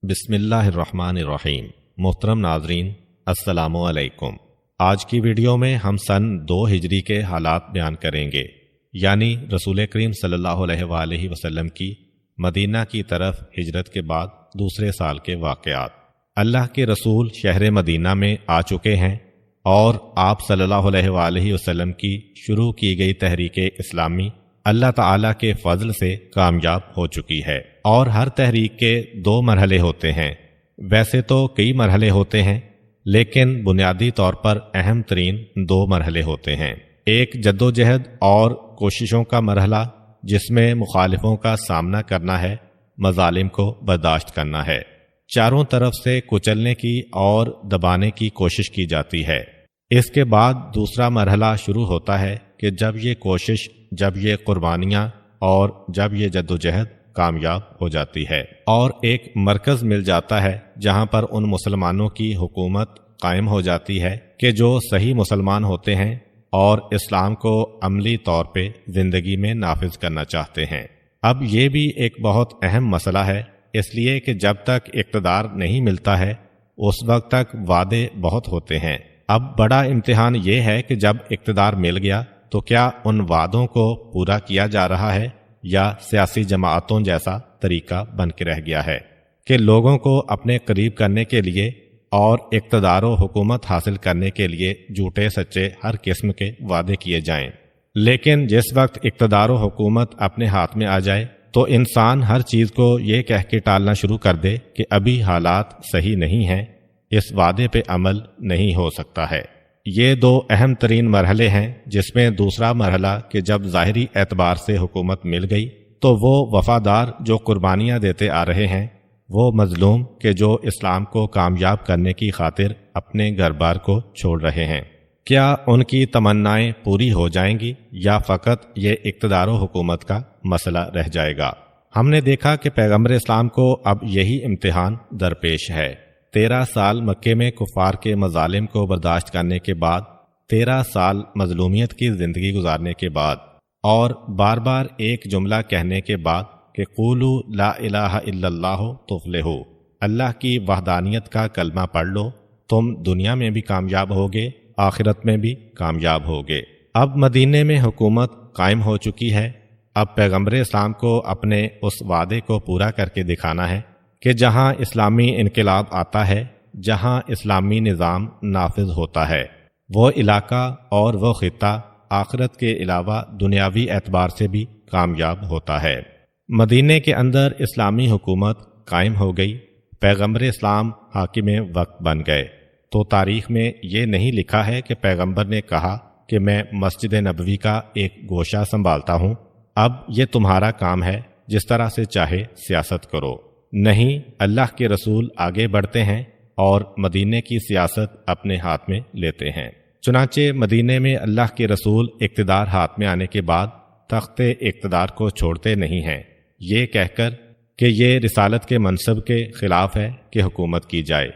بسم اللہ الرحمن الرحیم۔ محترم ناظرین، السلام علیکم۔ آج کی ویڈیو میں ہم سن 2 ہجری کے حالات بیان کریں گے، یعنی رسول کریم صلی اللہ علیہ وآلہ وسلم کی مدینہ کی طرف ہجرت کے بعد دوسرے سال کے واقعات۔ اللہ کے رسول شہر مدینہ میں آ چکے ہیں اور آپ صلی اللہ علیہ وآلہ وسلم کی شروع کی گئی تحریک اسلامی اللہ تعالیٰ کے فضل سے کامیاب ہو چکی ہے، اور ہر تحریک کے 2 مرحلے ہوتے ہیں۔ ویسے تو کئی مرحلے ہوتے ہیں، لیکن بنیادی طور پر اہم ترین 2 مرحلے ہوتے ہیں۔ ایک جدوجہد اور کوششوں کا مرحلہ، جس میں مخالفوں کا سامنا کرنا ہے، مظالم کو برداشت کرنا ہے، چاروں طرف سے کچلنے کی اور دبانے کی کوشش کی جاتی ہے۔ اس کے بعد دوسرا مرحلہ شروع ہوتا ہے کہ جب یہ کوشش، جب یہ قربانیاں اور جب یہ جدوجہد کامیاب ہو جاتی ہے اور ایک مرکز مل جاتا ہے جہاں پر ان مسلمانوں کی حکومت قائم ہو جاتی ہے کہ جو صحیح مسلمان ہوتے ہیں اور اسلام کو عملی طور پہ زندگی میں نافذ کرنا چاہتے ہیں۔ اب یہ بھی ایک بہت اہم مسئلہ ہے، اس لیے کہ جب تک اقتدار نہیں ملتا ہے اس وقت تک وعدے بہت ہوتے ہیں۔ اب بڑا امتحان یہ ہے کہ جب اقتدار مل گیا تو کیا ان وعدوں کو پورا کیا جا رہا ہے، یا سیاسی جماعتوں جیسا طریقہ بن کے رہ گیا ہے کہ لوگوں کو اپنے قریب کرنے کے لیے اور اقتدار و حکومت حاصل کرنے کے لیے جھوٹے سچے ہر قسم کے وعدے کیے جائیں، لیکن جس وقت اقتدار و حکومت اپنے ہاتھ میں آ جائے تو انسان ہر چیز کو یہ کہہ کے ٹالنا شروع کر دے کہ ابھی حالات صحیح نہیں ہیں، اس وعدے پہ عمل نہیں ہو سکتا ہے۔ یہ 2 اہم ترین مرحلے ہیں، جس میں دوسرا مرحلہ کہ جب ظاہری اعتبار سے حکومت مل گئی تو وہ وفادار جو قربانیاں دیتے آ رہے ہیں، وہ مظلوم کہ جو اسلام کو کامیاب کرنے کی خاطر اپنے گھر بار کو چھوڑ رہے ہیں، کیا ان کی تمنائیں پوری ہو جائیں گی یا فقط یہ اقتدار و حکومت کا مسئلہ رہ جائے گا؟ ہم نے دیکھا کہ پیغمبر اسلام کو اب یہی امتحان درپیش ہے۔ 13 سال مکے میں کفار کے مظالم کو برداشت کرنے کے بعد، 13 سال مظلومیت کی زندگی گزارنے کے بعد، اور بار بار ایک جملہ کہنے کے بعد کہ قولوا لا الہ الا اللہ تفلحوا، اللہ کی وحدانیت کا کلمہ پڑھ لو، تم دنیا میں بھی کامیاب ہوگے، آخرت میں بھی کامیاب ہوگے۔ اب مدینے میں حکومت قائم ہو چکی ہے، اب پیغمبر اسلام کو اپنے اس وعدے کو پورا کر کے دکھانا ہے کہ جہاں اسلامی انقلاب آتا ہے، جہاں اسلامی نظام نافذ ہوتا ہے، وہ علاقہ اور وہ خطہ آخرت کے علاوہ دنیاوی اعتبار سے بھی کامیاب ہوتا ہے۔ مدینے کے اندر اسلامی حکومت قائم ہو گئی، پیغمبر اسلام حاکم وقت بن گئے، تو تاریخ میں یہ نہیں لکھا ہے کہ پیغمبر نے کہا کہ میں مسجد نبوی کا ایک گوشہ سنبھالتا ہوں، اب یہ تمہارا کام ہے، جس طرح سے چاہے سیاست کرو۔ نہیں، اللہ کے رسول آگے بڑھتے ہیں اور مدینے کی سیاست اپنے ہاتھ میں لیتے ہیں۔ چنانچہ مدینے میں اللہ کے رسول اقتدار ہاتھ میں آنے کے بعد تخت اقتدار کو چھوڑتے نہیں ہیں، یہ کہہ کر کہ یہ رسالت کے منصب کے خلاف ہے کہ حکومت کی جائے،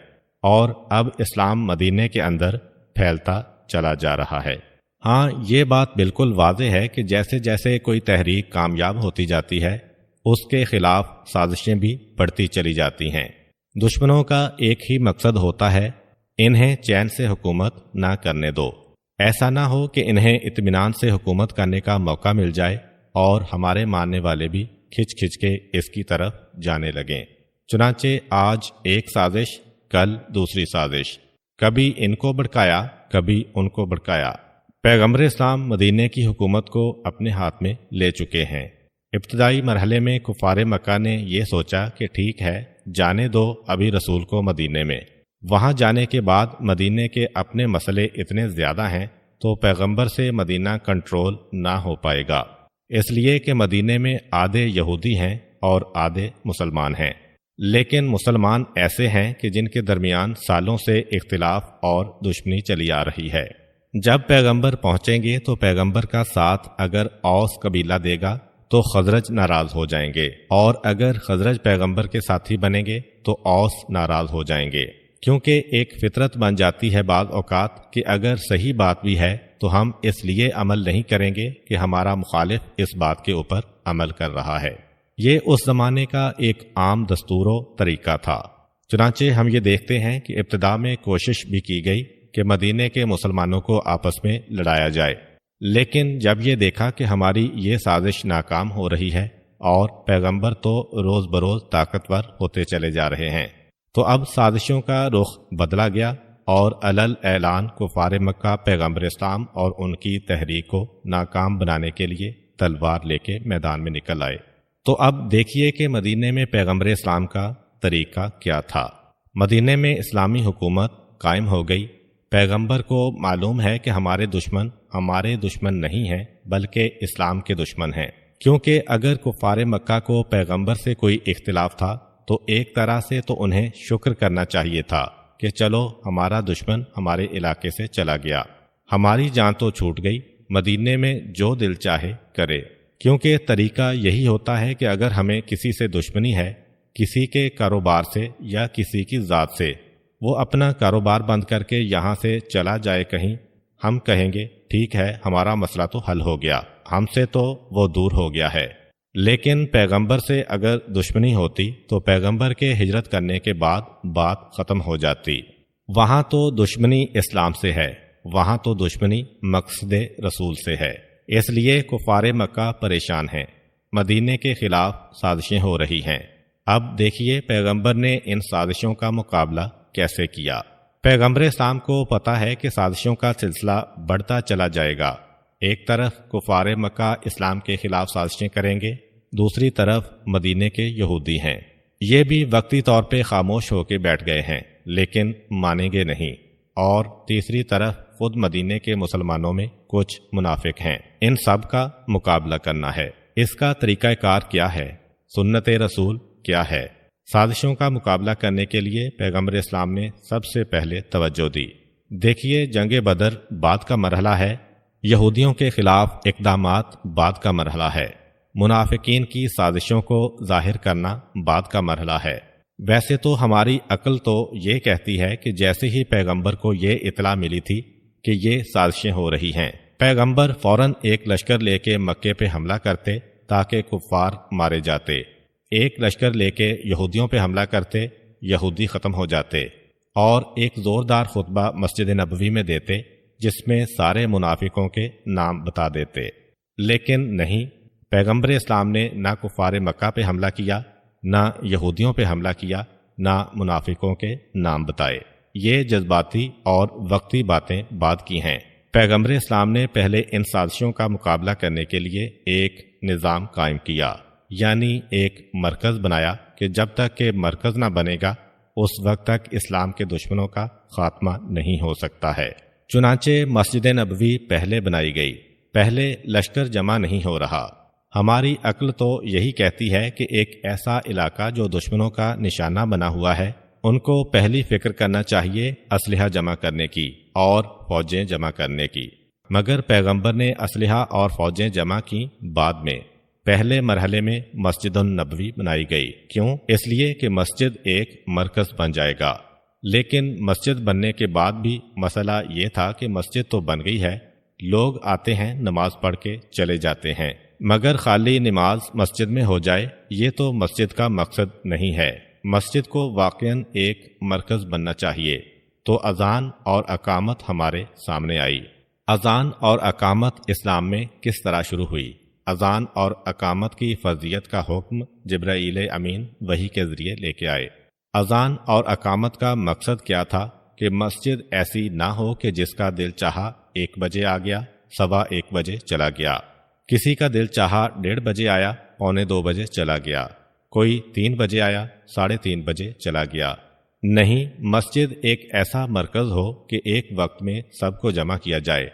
اور اب اسلام مدینے کے اندر پھیلتا چلا جا رہا ہے۔ ہاں، یہ بات بالکل واضح ہے کہ جیسے جیسے کوئی تحریک کامیاب ہوتی جاتی ہے، اس کے خلاف سازشیں بھی بڑھتی چلی جاتی ہیں۔ دشمنوں کا ایک ہی مقصد ہوتا ہے، انہیں چین سے حکومت نہ کرنے دو، ایسا نہ ہو کہ انہیں اطمینان سے حکومت کرنے کا موقع مل جائے اور ہمارے ماننے والے بھی کھچ کھچ کے اس کی طرف جانے لگیں۔ چنانچہ آج ایک سازش، کل دوسری سازش، کبھی ان کو بھڑکایا، کبھی ان کو بھڑکایا۔ پیغمبر اسلام مدینے کی حکومت کو اپنے ہاتھ میں لے چکے ہیں۔ ابتدائی مرحلے میں کفار مکہ نے یہ سوچا کہ ٹھیک ہے، جانے دو ابھی رسول کو مدینے میں، وہاں جانے کے بعد مدینے کے اپنے مسئلے اتنے زیادہ ہیں تو پیغمبر سے مدینہ کنٹرول نہ ہو پائے گا، اس لیے کہ مدینے میں آدھے یہودی ہیں اور آدھے مسلمان ہیں، لیکن مسلمان ایسے ہیں کہ جن کے درمیان سالوں سے اختلاف اور دشمنی چلی آ رہی ہے۔ جب پیغمبر پہنچیں گے تو پیغمبر کا ساتھ اگر اوس قبیلہ دے گا تو خزرج ناراض ہو جائیں گے، اور اگر خزرج پیغمبر کے ساتھی بنیں گے تو اوس ناراض ہو جائیں گے، کیونکہ ایک فطرت بن جاتی ہے بعض اوقات کہ اگر صحیح بات بھی ہے تو ہم اس لیے عمل نہیں کریں گے کہ ہمارا مخالف اس بات کے اوپر عمل کر رہا ہے۔ یہ اس زمانے کا ایک عام دستور و طریقہ تھا۔ چنانچہ ہم یہ دیکھتے ہیں کہ ابتدا میں کوشش بھی کی گئی کہ مدینے کے مسلمانوں کو آپس میں لڑایا جائے، لیکن جب یہ دیکھا کہ ہماری یہ سازش ناکام ہو رہی ہے اور پیغمبر تو روز بروز طاقتور ہوتے چلے جا رہے ہیں، تو اب سازشوں کا رخ بدلا گیا اور علل اعلان کفار مکہ پیغمبر اسلام اور ان کی تحریک کو ناکام بنانے کے لیے تلوار لے کے میدان میں نکل آئے۔ تو اب دیکھیے کہ مدینے میں پیغمبر اسلام کا طریقہ کیا تھا۔ مدینے میں اسلامی حکومت قائم ہو گئی۔ پیغمبر کو معلوم ہے کہ ہمارے دشمن نہیں ہیں بلکہ اسلام کے دشمن ہیں، کیونکہ اگر کفار مکہ کو پیغمبر سے کوئی اختلاف تھا تو ایک طرح سے تو انہیں شکر کرنا چاہیے تھا کہ چلو ہمارا دشمن ہمارے علاقے سے چلا گیا، ہماری جان تو چھوٹ گئی، مدینے میں جو دل چاہے کرے۔ کیونکہ طریقہ یہی ہوتا ہے کہ اگر ہمیں کسی سے دشمنی ہے، کسی کے کاروبار سے یا کسی کی ذات سے، وہ اپنا کاروبار بند کر کے یہاں سے چلا جائے کہیں، ہم کہیں گے ٹھیک ہے ہمارا مسئلہ تو حل ہو گیا، ہم سے تو وہ دور ہو گیا ہے۔ لیکن پیغمبر سے اگر دشمنی ہوتی تو پیغمبر کے ہجرت کرنے کے بعد بات ختم ہو جاتی۔ وہاں تو دشمنی اسلام سے ہے، وہاں تو دشمنی مقصد رسول سے ہے، اس لیے کفار مکہ پریشان ہیں، مدینے کے خلاف سازشیں ہو رہی ہیں۔ اب دیکھیے پیغمبر نے ان سازشوں کا مقابلہ کیسے کیا۔ پیغمبر اسلام کو پتہ ہے کہ سازشوں کا سلسلہ بڑھتا چلا جائے گا۔ ایک طرف کفار مکہ اسلام کے خلاف سازشیں کریں گے، دوسری طرف مدینے کے یہودی ہیں، یہ بھی وقتی طور پہ خاموش ہو کے بیٹھ گئے ہیں لیکن مانیں گے نہیں، اور تیسری طرف خود مدینے کے مسلمانوں میں کچھ منافق ہیں۔ ان سب کا مقابلہ کرنا ہے۔ اس کا طریقہ کار کیا ہے؟ سنت رسول کیا ہے؟ سازشوں کا مقابلہ کرنے کے لیے پیغمبر اسلام نے سب سے پہلے توجہ دی۔ دیکھیے جنگ بدر بعد کا مرحلہ ہے، یہودیوں کے خلاف اقدامات بعد کا مرحلہ ہے، منافقین کی سازشوں کو ظاہر کرنا بعد کا مرحلہ ہے۔ ویسے تو ہماری عقل تو یہ کہتی ہے کہ جیسے ہی پیغمبر کو یہ اطلاع ملی تھی کہ یہ سازشیں ہو رہی ہیں، پیغمبر فوراً ایک لشکر لے کے مکے پہ حملہ کرتے تاکہ کفار مارے جاتے، ایک لشکر لے کے یہودیوں پہ حملہ کرتے، یہودی ختم ہو جاتے، اور ایک زوردار خطبہ مسجد نبوی میں دیتے جس میں سارے منافقوں کے نام بتا دیتے۔ لیکن نہیں، پیغمبر اسلام نے نہ کفار مکہ پہ حملہ کیا، نہ یہودیوں پہ حملہ کیا، نہ منافقوں کے نام بتائے۔ یہ جذباتی اور وقتی باتیں بعد کی ہیں۔ پیغمبر اسلام نے پہلے ان سازشوں کا مقابلہ کرنے کے لیے ایک نظام قائم کیا، یعنی ایک مرکز بنایا کہ جب تک کہ مرکز نہ بنے گا اس وقت تک اسلام کے دشمنوں کا خاتمہ نہیں ہو سکتا ہے۔ چنانچہ مسجد نبوی پہلے بنائی گئی، پہلے لشکر جمع نہیں ہو رہا۔ ہماری عقل تو یہی کہتی ہے کہ ایک ایسا علاقہ جو دشمنوں کا نشانہ بنا ہوا ہے، ان کو پہلی فکر کرنا چاہیے اسلحہ جمع کرنے کی اور فوجیں جمع کرنے کی، مگر پیغمبر نے اسلحہ اور فوجیں جمع کی بعد میں۔ پہلے مرحلے میں مسجد النبوی بنائی گئی، کیوں؟ اس لیے کہ مسجد ایک مرکز بن جائے گا۔ لیکن مسجد بننے کے بعد بھی مسئلہ یہ تھا کہ مسجد تو بن گئی ہے، لوگ آتے ہیں نماز پڑھ کے چلے جاتے ہیں، مگر خالی نماز مسجد میں ہو جائے یہ تو مسجد کا مقصد نہیں ہے۔ مسجد کو واقعاً ایک مرکز بننا چاہیے۔ تو اذان اور اقامت ہمارے سامنے آئی۔ اذان اور اقامت اسلام میں کس طرح شروع ہوئی؟ اذان اور اقامت کی فرضیت کا حکم جبرائیل امین وحی کے ذریعے لے کے آئے۔ اذان اور اقامت کا مقصد کیا تھا کہ مسجد ایسی نہ ہو کہ جس کا دل چاہا 1 بجے آ گیا، 1:15 بجے چلا گیا، کسی کا دل چاہا 1:30 بجے آیا، 1:45 بجے چلا گیا، کوئی 3 بجے آیا، 3:30 بجے چلا گیا۔ نہیں، مسجد ایک ایسا مرکز ہو کہ ایک وقت میں سب کو جمع کیا جائے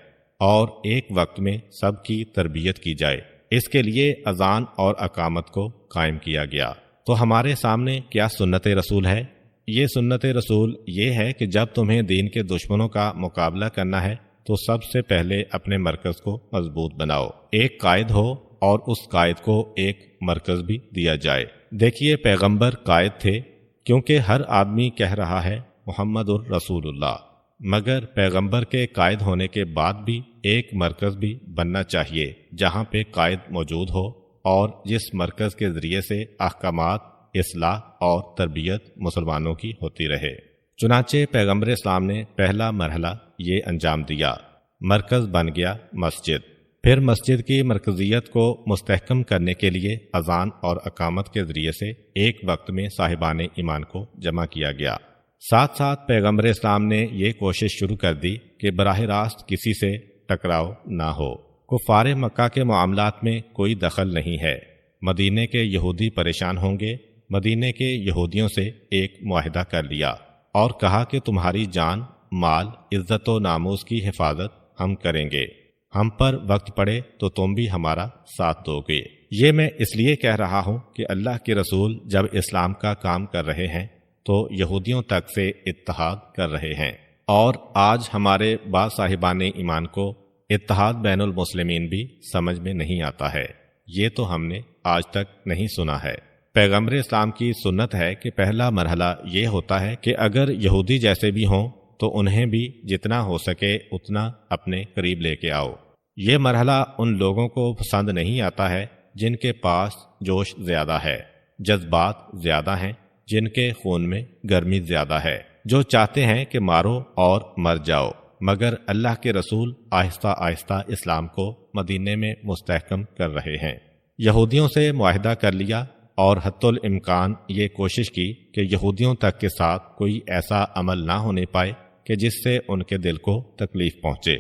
اور ایک وقت میں سب کی تربیت کی جائے۔ اس کے لیے اذان اور اقامت کو قائم کیا گیا۔ تو ہمارے سامنے کیا سنت رسول ہے؟ یہ سنت رسول یہ ہے کہ جب تمہیں دین کے دشمنوں کا مقابلہ کرنا ہے تو سب سے پہلے اپنے مرکز کو مضبوط بناؤ، ایک قائد ہو اور اس قائد کو ایک مرکز بھی دیا جائے۔ دیکھیے پیغمبر قائد تھے کیونکہ ہر آدمی کہہ رہا ہے محمد الرسول اللہ، مگر پیغمبر کے قائد ہونے کے بعد بھی ایک مرکز بھی بننا چاہیے جہاں پہ قائد موجود ہو اور جس مرکز کے ذریعے سے احکامات اصلاح اور تربیت مسلمانوں کی ہوتی رہے۔ چنانچہ پیغمبر اسلام نے پہلا مرحلہ یہ انجام دیا، مرکز بن گیا مسجد۔ پھر مسجد کی مرکزیت کو مستحکم کرنے کے لیے اذان اور اقامت کے ذریعے سے ایک وقت میں صاحبان ایمان کو جمع کیا گیا۔ ساتھ ساتھ پیغمبر اسلام نے یہ کوشش شروع کر دی کہ براہ راست کسی سے ٹکراؤ نہ ہو۔ کفار مکہ کے معاملات میں کوئی دخل نہیں ہے۔ مدینے کے یہودی پریشان ہوں گے، مدینے کے یہودیوں سے ایک معاہدہ کر لیا اور کہا کہ تمہاری جان، مال، عزت و ناموس کی حفاظت ہم کریں گے، ہم پر وقت پڑے تو تم بھی ہمارا ساتھ دو گے۔ یہ میں اس لیے کہہ رہا ہوں کہ اللہ کے رسول جب اسلام کا کام کر رہے ہیں تو یہودیوں تک سے اتحاد کر رہے ہیں، اور آج ہمارے بعض صاحبان ایمان کو اتحاد بین المسلمین بھی سمجھ میں نہیں آتا ہے۔ یہ تو ہم نے آج تک نہیں سنا ہے۔ پیغمبر اسلام کی سنت ہے کہ پہلا مرحلہ یہ ہوتا ہے کہ اگر یہودی جیسے بھی ہوں تو انہیں بھی جتنا ہو سکے اتنا اپنے قریب لے کے آؤ۔ یہ مرحلہ ان لوگوں کو پسند نہیں آتا ہے جن کے پاس جوش زیادہ ہے، جذبات زیادہ ہیں، جن کے خون میں گرمی زیادہ ہے، جو چاہتے ہیں کہ مارو اور مر جاؤ۔ مگر اللہ کے رسول آہستہ آہستہ اسلام کو مدینے میں مستحکم کر رہے ہیں۔ یہودیوں سے معاہدہ کر لیا اور حتی الامکان یہ کوشش کی کہ یہودیوں تک کے ساتھ کوئی ایسا عمل نہ ہونے پائے کہ جس سے ان کے دل کو تکلیف پہنچے۔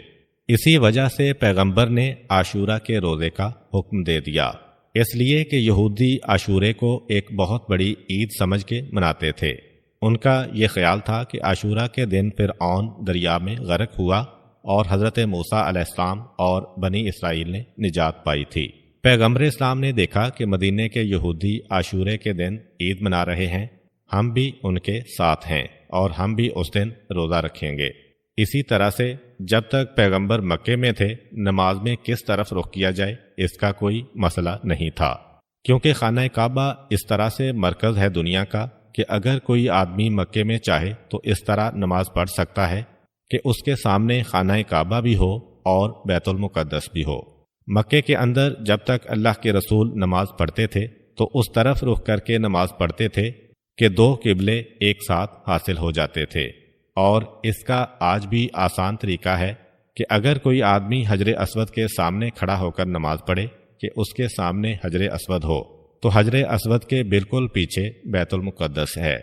اسی وجہ سے پیغمبر نے عاشورہ کے روزے کا حکم دے دیا، اس لیے کہ یہودی عاشورے کو ایک بہت بڑی عید سمجھ کے مناتے تھے۔ ان کا یہ خیال تھا کہ عاشورہ کے دن فرعون دریا میں غرق ہوا اور حضرت موسیٰ علیہ السلام اور بنی اسرائیل نے نجات پائی تھی۔ پیغمبر اسلام نے دیکھا کہ مدینے کے یہودی عاشورے کے دن عید منا رہے ہیں، ہم بھی ان کے ساتھ ہیں اور ہم بھی اس دن روزہ رکھیں گے۔ اسی طرح سے جب تک پیغمبر مکے میں تھے نماز میں کس طرف رخ کیا جائے اس کا کوئی مسئلہ نہیں تھا، کیونکہ خانہ کعبہ اس طرح سے مرکز ہے دنیا کا کہ اگر کوئی آدمی مکے میں چاہے تو اس طرح نماز پڑھ سکتا ہے کہ اس کے سامنے خانہ کعبہ بھی ہو اور بیت المقدس بھی ہو۔ مکے کے اندر جب تک اللہ کے رسول نماز پڑھتے تھے تو اس طرف رخ کر کے نماز پڑھتے تھے کہ دو قبلے ایک ساتھ حاصل ہو جاتے تھے، اور اس کا آج بھی آسان طریقہ ہے کہ اگر کوئی آدمی حجر اسود کے سامنے کھڑا ہو کر نماز پڑھے کہ اس کے سامنے حجر اسود ہو تو حجر اسود کے بالکل پیچھے بیت المقدس ہے۔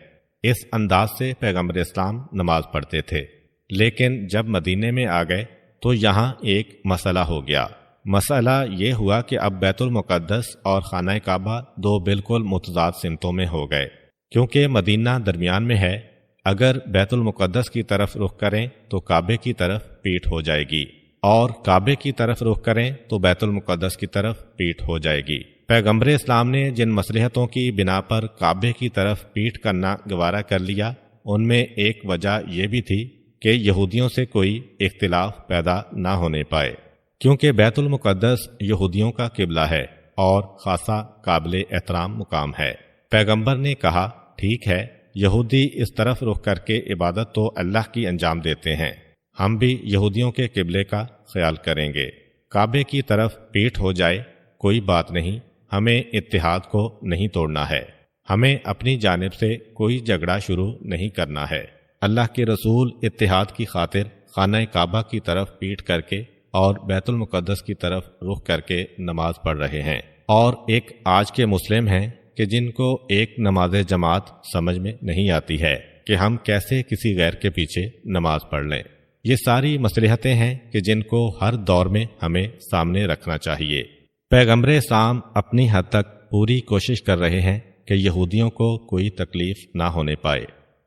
اس انداز سے پیغمبر اسلام نماز پڑھتے تھے، لیکن جب مدینے میں آ گئے تو یہاں ایک مسئلہ ہو گیا۔ مسئلہ یہ ہوا کہ اب بیت المقدس اور خانہ کعبہ دو بالکل متضاد سمتوں میں ہو گئے، کیونکہ مدینہ درمیان میں ہے۔ اگر بیت المقدس کی طرف رخ کریں تو کعبے کی طرف پیٹھ ہو جائے گی، اور کعبے کی طرف رخ کریں تو بیت المقدس کی طرف پیٹھ ہو جائے گی۔ پیغمبر اسلام نے جن مصلحتوں کی بنا پر کعبے کی طرف پیٹھ کرنا گوارا کر لیا، ان میں ایک وجہ یہ بھی تھی کہ یہودیوں سے کوئی اختلاف پیدا نہ ہونے پائے، کیونکہ بیت المقدس یہودیوں کا قبلہ ہے اور خاصا قابل احترام مقام ہے۔ پیغمبر نے کہا، ٹھیک ہے، یہودی اس طرف رخ کر کے عبادت تو اللہ کی انجام دیتے ہیں، ہم بھی یہودیوں کے قبلے کا خیال کریں گے۔ کعبے کی طرف پیٹھ ہو جائے کوئی بات نہیں، ہمیں اتحاد کو نہیں توڑنا ہے، ہمیں اپنی جانب سے کوئی جھگڑا شروع نہیں کرنا ہے۔ اللہ کے رسول اتحاد کی خاطر خانہ کعبہ کی طرف پیٹھ کر کے اور بیت المقدس کی طرف رخ کر کے نماز پڑھ رہے ہیں، اور ایک آج کے مسلم ہیں کہ جن کو ایک نماز جماعت سمجھ میں نہیں آتی ہے کہ ہم کیسے کسی غیر کے پیچھے نماز پڑھ لیں۔ یہ ساری مصلحتیں ہیں کہ جن کو ہر دور میں ہمیں سامنے رکھنا چاہیے۔ پیغمبر اسلام اپنی حد تک پوری کوشش کر رہے ہیں کہ یہودیوں کو کوئی تکلیف نہ ہونے پائے،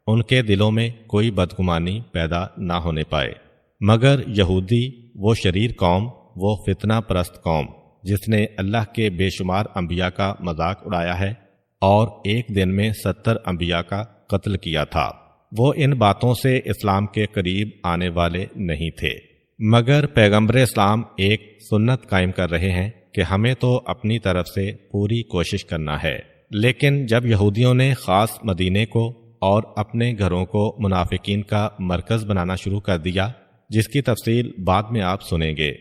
ان کے دلوں میں کوئی بدگمانی پیدا نہ ہونے پائے۔ مگر یہودی وہ شریر قوم، وہ فتنہ پرست قوم جس نے اللہ کے بے شمار انبیاء کا مذاق اڑایا ہے اور ایک دن میں 70 انبیاء کا قتل کیا تھا، وہ ان باتوں سے اسلام کے قریب آنے والے نہیں تھے۔ مگر پیغمبر اسلام ایک سنت قائم کر رہے ہیں کہ ہمیں تو اپنی طرف سے پوری کوشش کرنا ہے، لیکن جب یہودیوں نے خاص مدینے کو اور اپنے گھروں کو منافقین کا مرکز بنانا شروع کر دیا، جس کی تفصیل بعد میں آپ سنیں گے،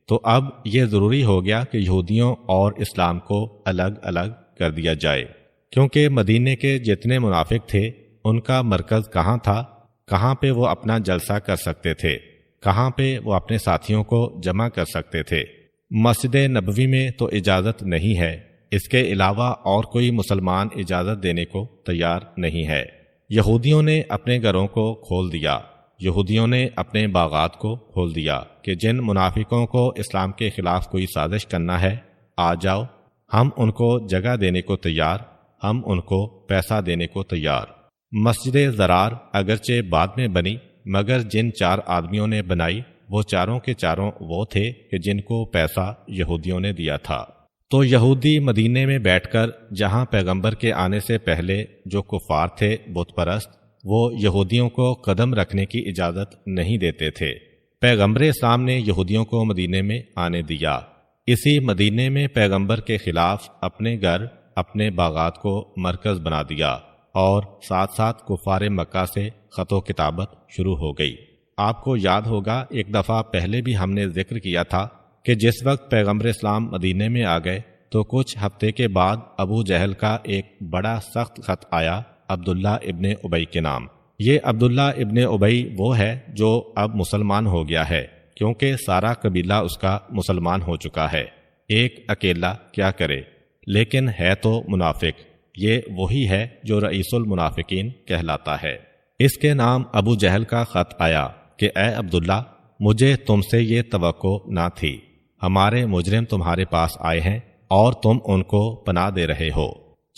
تو اب یہ ضروری ہو گیا کہ یہودیوں اور اسلام کو الگ الگ کر دیا جائے۔ کیونکہ مدینے کے جتنے منافق تھے ان کا مرکز کہاں تھا، کہاں پہ وہ اپنا جلسہ کر سکتے تھے، کہاں پہ وہ اپنے ساتھیوں کو جمع کر سکتے تھے۔ مسجد نبوی میں تو اجازت نہیں ہے، اس کے علاوہ اور کوئی مسلمان اجازت دینے کو تیار نہیں ہے۔ یہودیوں نے اپنے گھروں کو کھول دیا، یہودیوں نے اپنے باغات کو کھول دیا کہ جن منافقوں کو اسلام کے خلاف کوئی سازش کرنا ہے آ جاؤ، ہم ان کو جگہ دینے کو تیار، ہم ان کو پیسہ دینے کو تیار۔ مسجد ضرار اگرچہ بعد میں بنی، مگر جن 4 آدمیوں نے بنائی وہ چاروں کے چاروں وہ تھے کہ جن کو پیسہ یہودیوں نے دیا تھا۔ تو یہودی مدینے میں بیٹھ کر جہاں پیغمبر کے آنے سے پہلے جو کفار تھے بت پرست، وہ یہودیوں کو قدم رکھنے کی اجازت نہیں دیتے تھے۔ پیغمبر اسلام نے یہودیوں کو مدینے میں آنے دیا، اسی مدینے میں پیغمبر کے خلاف اپنے گھر، اپنے باغات کو مرکز بنا دیا، اور ساتھ ساتھ کفار مکہ سے خط و کتابت شروع ہو گئی۔ آپ کو یاد ہوگا ایک دفعہ پہلے بھی ہم نے ذکر کیا تھا کہ جس وقت پیغمبر اسلام مدینے میں آ گئے تو کچھ ہفتے کے بعد ابو جہل کا ایک بڑا سخت خط آیا عبداللہ ابن ابی کے نام۔ یہ عبداللہ ابن ابی وہ ہے جو اب مسلمان ہو گیا ہے، کیونکہ سارا قبیلہ اس کا مسلمان ہو چکا ہے، ایک اکیلا کیا کرے، لیکن ہے تو منافق۔ یہ وہی ہے جو رئیس المنافقین کہلاتا ہے۔ اس کے نام ابو جہل کا خط آیا کہ اے عبداللہ، مجھے تم سے یہ توقع نہ تھی، ہمارے مجرم تمہارے پاس آئے ہیں اور تم ان کو پناہ دے رہے ہو۔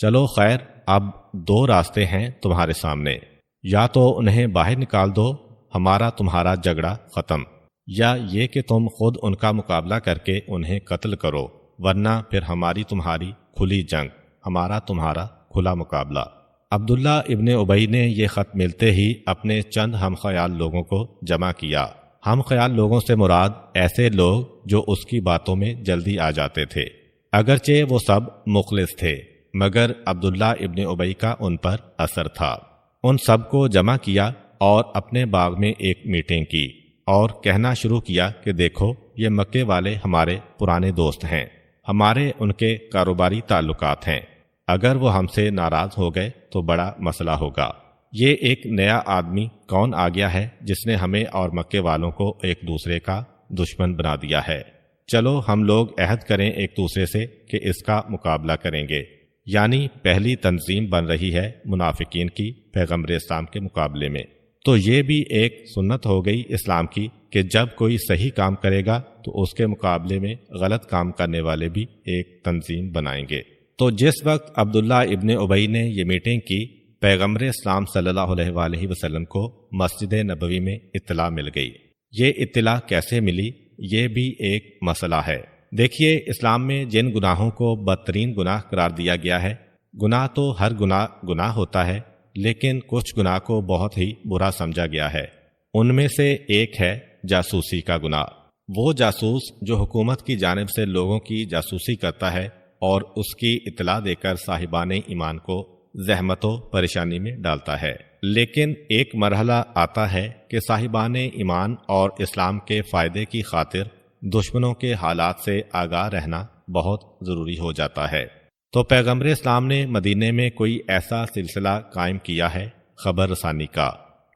چلو خیر، اب 2 راستے ہیں تمہارے سامنے، یا تو انہیں باہر نکال دو، ہمارا تمہارا جھگڑا ختم، یا یہ کہ تم خود ان کا مقابلہ کر کے انہیں قتل کرو، ورنہ پھر ہماری تمہاری کھلی جنگ، ہمارا تمہارا کھلا مقابلہ۔ عبداللہ ابن ابی نے یہ خط ملتے ہی اپنے چند ہم خیال لوگوں کو جمع کیا۔ ہم خیال لوگوں سے مراد ایسے لوگ جو اس کی باتوں میں جلدی آ جاتے تھے، اگرچہ وہ سب مخلص تھے، مگر عبداللہ ابن ابی کا ان پر اثر تھا۔ ان سب کو جمع کیا اور اپنے باغ میں ایک میٹنگ کی اور کہنا شروع کیا کہ دیکھو، یہ مکے والے ہمارے پرانے دوست ہیں، ہمارے ان کے کاروباری تعلقات ہیں، اگر وہ ہم سے ناراض ہو گئے تو بڑا مسئلہ ہوگا۔ یہ ایک نیا آدمی کون آ گیا ہے جس نے ہمیں اور مکے والوں کو ایک دوسرے کا دشمن بنا دیا ہے؟ چلو ہم لوگ عہد کریں ایک دوسرے سے کہ اس کا مقابلہ کریں گے۔ یعنی پہلی تنظیم بن رہی ہے منافقین کی پیغمبر اسلام کے مقابلے میں۔ تو یہ بھی ایک سنت ہو گئی اسلام کی کہ جب کوئی صحیح کام کرے گا تو اس کے مقابلے میں غلط کام کرنے والے بھی ایک تنظیم بنائیں گے۔ تو جس وقت عبداللہ ابن ابی نے یہ میٹنگ کی، پیغمبر اسلام صلی اللہ علیہ وآلہ وسلم کو مسجد نبوی میں اطلاع مل گئی۔ یہ اطلاع کیسے ملی، یہ بھی ایک مسئلہ ہے۔ دیکھیے، اسلام میں جن گناہوں کو بدترین گناہ قرار دیا گیا ہے، گناہ تو ہر گناہ ہوتا ہے، لیکن کچھ گناہ کو بہت ہی برا سمجھا گیا ہے۔ ان میں سے ایک ہے جاسوسی کا گناہ۔ وہ جاسوس جو حکومت کی جانب سے لوگوں کی جاسوسی کرتا ہے اور اس کی اطلاع دے کر صاحبان ایمان کو زحمت و پریشانی میں ڈالتا ہے۔ لیکن ایک مرحلہ آتا ہے کہ صاحبان ایمان اور اسلام کے فائدے کی خاطر دشمنوں کے حالات سے آگاہ رہنا بہت ضروری ہو جاتا ہے۔ تو پیغمبر اسلام نے مدینے میں کوئی ایسا سلسلہ قائم کیا ہے خبر رسانی کا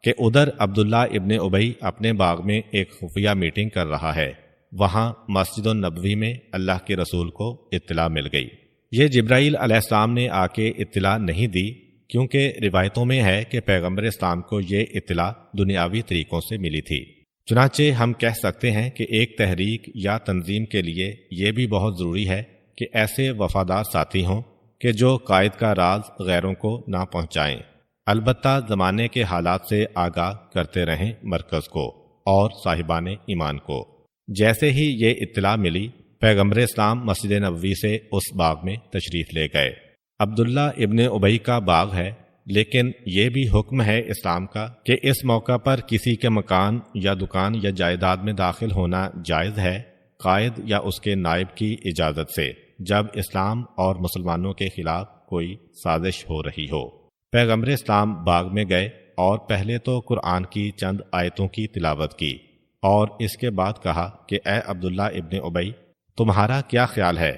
کہ ادھر عبداللہ ابن ابی اپنے باغ میں ایک خفیہ میٹنگ کر رہا ہے، وہاں مسجد النبوی میں اللہ کے رسول کو اطلاع مل گئی۔ یہ جبرائیل علیہ السلام نے آ کے اطلاع نہیں دی، کیونکہ روایتوں میں ہے کہ پیغمبر اسلام کو یہ اطلاع دنیاوی طریقوں سے ملی تھی۔ چنانچہ ہم کہہ سکتے ہیں کہ ایک تحریک یا تنظیم کے لیے یہ بھی بہت ضروری ہے کہ ایسے وفادار ساتھی ہوں کہ جو قائد کا راز غیروں کو نہ پہنچائیں، البتہ زمانے کے حالات سے آگاہ کرتے رہیں مرکز کو اور صاحبان ایمان کو۔ جیسے ہی یہ اطلاع ملی، پیغمبر اسلام مسجد نبوی سے اس باغ میں تشریف لے گئے۔ عبداللہ ابن ابی کا باغ ہے، لیکن یہ بھی حکم ہے اسلام کا کہ اس موقع پر کسی کے مکان یا دکان یا جائیداد میں داخل ہونا جائز ہے، قائد یا اس کے نائب کی اجازت سے، جب اسلام اور مسلمانوں کے خلاف کوئی سازش ہو رہی ہو۔ پیغمبر اسلام باغ میں گئے اور پہلے تو قرآن کی چند آیتوں کی تلاوت کی، اور اس کے بعد کہا کہ اے عبداللہ ابن ابی، تمہارا کیا خیال ہے؟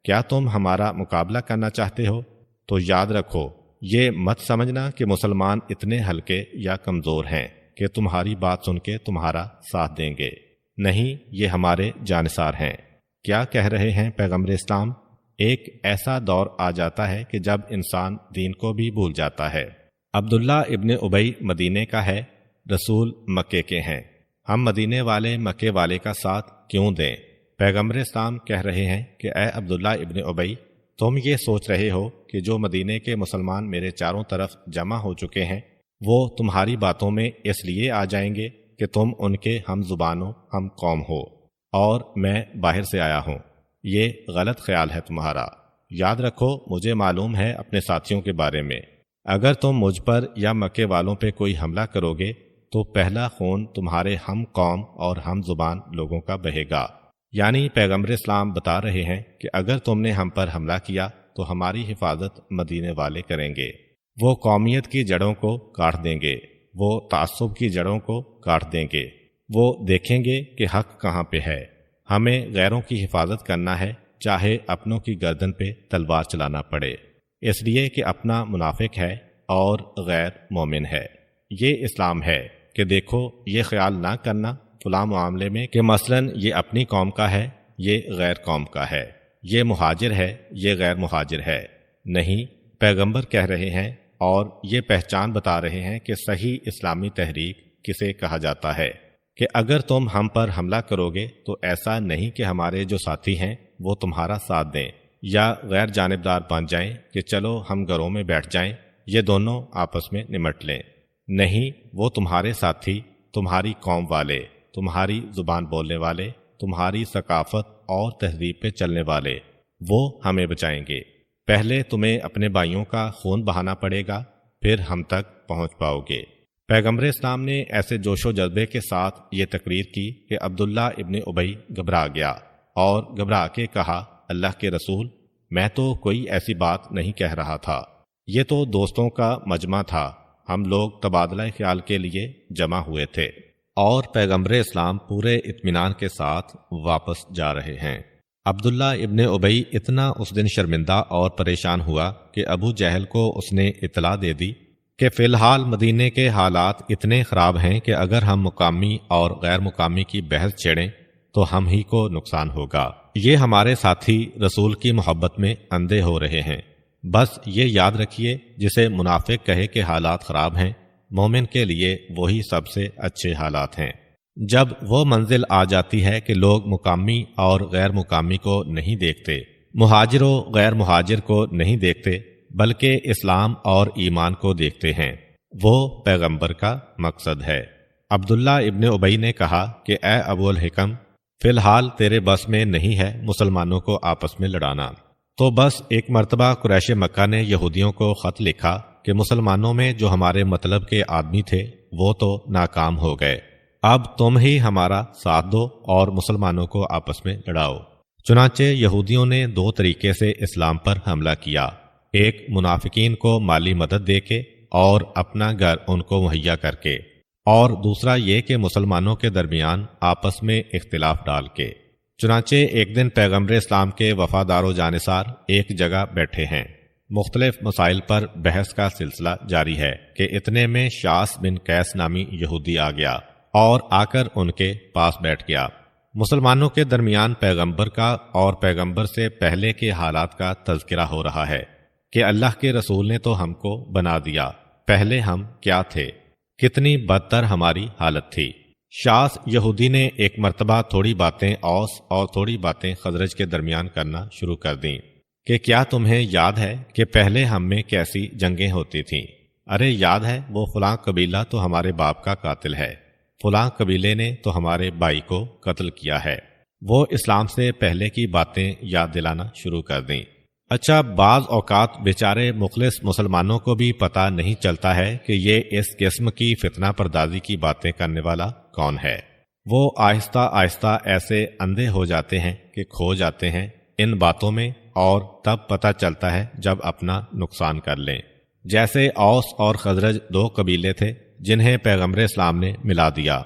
کیا تم ہمارا مقابلہ کرنا چاہتے ہو؟ تو یاد رکھو یہ مت سمجھنا کہ مسلمان اتنے ہلکے یا کمزور ہیں کہ تمہاری بات سن کے تمہارا ساتھ دیں گے، نہیں، یہ ہمارے جانثار ہیں۔ کیا کہہ رہے ہیں پیغمبر اسلام؟ ایک ایسا دور آ جاتا ہے کہ جب انسان دین کو بھی بھول جاتا ہے۔ عبداللہ ابن ابی مدینے کا ہے، رسول مکے کے ہیں، ہم مدینے والے مکے والے کا ساتھ کیوں دیں؟ پیغمبر اسلام کہہ رہے ہیں کہ اے عبداللہ ابن ابی، تم یہ سوچ رہے ہو کہ جو مدینے کے مسلمان میرے چاروں طرف جمع ہو چکے ہیں وہ تمہاری باتوں میں اس لیے آ جائیں گے کہ تم ان کے ہم زبانوں ہم قوم ہو اور میں باہر سے آیا ہوں۔ یہ غلط خیال ہے تمہارا۔ یاد رکھو مجھے معلوم ہے اپنے ساتھیوں کے بارے میں، اگر تم مجھ پر یا مکے والوں پہ کوئی حملہ کرو گے تو پہلا خون تمہارے ہم قوم اور ہم زبان لوگوں کا بہے گا۔ یعنی پیغمبر اسلام بتا رہے ہیں کہ اگر تم نے ہم پر حملہ کیا تو ہماری حفاظت مدینے والے کریں گے، وہ قومیت کی جڑوں کو کاٹ دیں گے، وہ تعصب کی جڑوں کو کاٹ دیں گے، وہ دیکھیں گے کہ حق کہاں پہ ہے۔ ہمیں غیروں کی حفاظت کرنا ہے چاہے اپنوں کی گردن پہ تلوار چلانا پڑے، اس لیے کہ اپنا منافق ہے اور غیر مومن ہے۔ یہ اسلام ہے کہ دیکھو یہ خیال نہ کرنا فلاں معاملے میں کہ مثلا یہ اپنی قوم کا ہے، یہ غیر قوم کا ہے، یہ مہاجر ہے، یہ غیر مہاجر ہے۔ نہیں، پیغمبر کہہ رہے ہیں اور یہ پہچان بتا رہے ہیں کہ صحیح اسلامی تحریک کسے کہا جاتا ہے، کہ اگر تم ہم پر حملہ کرو گے تو ایسا نہیں کہ ہمارے جو ساتھی ہیں وہ تمہارا ساتھ دیں یا غیر جانبدار بن جائیں کہ چلو ہم گھروں میں بیٹھ جائیں، یہ دونوں آپس میں نمٹ لیں۔ نہیں، وہ تمہارے ساتھی، تمہاری قوم والے، تمہاری زبان بولنے والے، تمہاری ثقافت اور تہذیب پہ چلنے والے، وہ ہمیں بچائیں گے۔ پہلے تمہیں اپنے بھائیوں کا خون بہانا پڑے گا، پھر ہم تک پہنچ پاؤ گے۔ پیغمبر اسلام نے ایسے جوش و جذبے کے ساتھ یہ تقریر کی کہ عبداللہ ابن ابی گھبرا گیا اور گھبرا کے کہا، اللہ کے رسول، میں تو کوئی ایسی بات نہیں کہہ رہا تھا، یہ تو دوستوں کا مجمع تھا، ہم لوگ تبادلہ خیال کے لیے جمع ہوئے تھے۔ اور پیغمبر اسلام پورے اطمینان کے ساتھ واپس جا رہے ہیں۔ عبداللہ ابن ابی اتنا اس دن شرمندہ اور پریشان ہوا کہ ابو جہل کو اس نے اطلاع دے دی کہ فی الحال مدینے کے حالات اتنے خراب ہیں کہ اگر ہم مقامی اور غیر مقامی کی بحث چھیڑیں تو ہم ہی کو نقصان ہوگا، یہ ہمارے ساتھی رسول کی محبت میں اندھے ہو رہے ہیں۔ بس یہ یاد رکھیے، جسے منافق کہے کہ حالات خراب ہیں، مومن کے لیے وہی سب سے اچھے حالات ہیں۔ جب وہ منزل آ جاتی ہے کہ لوگ مقامی اور غیر مقامی کو نہیں دیکھتے، مہاجر و غیر مہاجر کو نہیں دیکھتے، بلکہ اسلام اور ایمان کو دیکھتے ہیں، وہ پیغمبر کا مقصد ہے۔ عبداللہ ابن ابی نے کہا کہ اے ابو الحکم، فی الحال تیرے بس میں نہیں ہے مسلمانوں کو آپس میں لڑانا۔ تو بس ایک مرتبہ قریش مکہ نے یہودیوں کو خط لکھا کہ مسلمانوں میں جو ہمارے مطلب کے آدمی تھے وہ تو ناکام ہو گئے، اب تم ہی ہمارا ساتھ دو اور مسلمانوں کو آپس میں لڑاؤ۔ چنانچہ یہودیوں نے دو طریقے سے اسلام پر حملہ کیا، ایک منافقین کو مالی مدد دے کے اور اپنا گھر ان کو مہیا کر کے، اور دوسرا یہ کہ مسلمانوں کے درمیان آپس میں اختلاف ڈال کے۔ چنانچہ ایک دن پیغمبر اسلام کے وفادار و جانثار ایک جگہ بیٹھے ہیں، مختلف مسائل پر بحث کا سلسلہ جاری ہے کہ اتنے میں شاس بن قیس نامی یہودی آ گیا اور آ کر ان کے پاس بیٹھ گیا۔ مسلمانوں کے درمیان پیغمبر کا اور پیغمبر سے پہلے کے حالات کا تذکرہ ہو رہا ہے کہ اللہ کے رسول نے تو ہم کو بنا دیا، پہلے ہم کیا تھے، کتنی بدتر ہماری حالت تھی۔ شاس یہودی نے ایک مرتبہ تھوڑی باتیں اوس اور تھوڑی باتیں خزرج کے درمیان کرنا شروع کر دیں کہ کیا تمہیں یاد ہے کہ پہلے ہم میں کیسی جنگیں ہوتی تھیں؟ ارے یاد ہے، وہ فلاں قبیلہ تو ہمارے باپ کا قاتل ہے، فلاں قبیلے نے تو ہمارے بھائی کو قتل کیا ہے۔ وہ اسلام سے پہلے کی باتیں یاد دلانا شروع کر دیں۔ اچھا، بعض اوقات بیچارے مخلص مسلمانوں کو بھی پتہ نہیں چلتا ہے کہ یہ اس قسم کی فتنہ پردازی کی باتیں کرنے والا کون ہے۔ وہ آہستہ آہستہ ایسے اندھے ہو جاتے ہیں کہ کھو جاتے ہیں ان باتوں میں، اور تب پتہ چلتا ہے جب اپنا نقصان کر لیں۔ جیسے اوس اور خزرج دو قبیلے تھے جنہیں پیغمبر اسلام نے ملا دیا،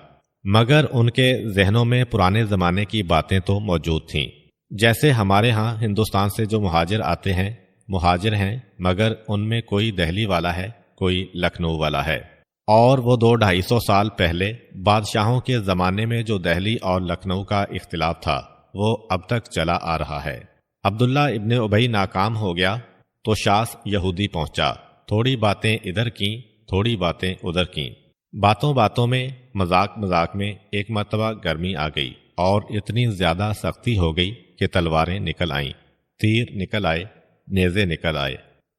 مگر ان کے ذہنوں میں پرانے زمانے کی باتیں تو موجود تھیں۔ جیسے ہمارے ہاں ہندوستان سے جو مہاجر آتے ہیں مہاجر ہیں، مگر ان میں کوئی دہلی والا ہے، کوئی لکھنؤ والا ہے، اور وہ 200-250 سال پہلے بادشاہوں کے زمانے میں جو دہلی اور لکھنؤ کا اختلاف تھا وہ اب تک چلا آ رہا ہے۔ عبداللہ ابن ابی ناکام ہو گیا تو شاس یہودی پہنچا، تھوڑی باتیں ادھر کیں، تھوڑی باتیں ادھر کیں، باتوں باتوں میں، مذاق مذاق میں ایک مرتبہ گرمی آ گئی اور اتنی زیادہ سختی ہو گئی کہ تلواریں نکل آئیں، تیر نکل آئے، نیزے نکل آئے۔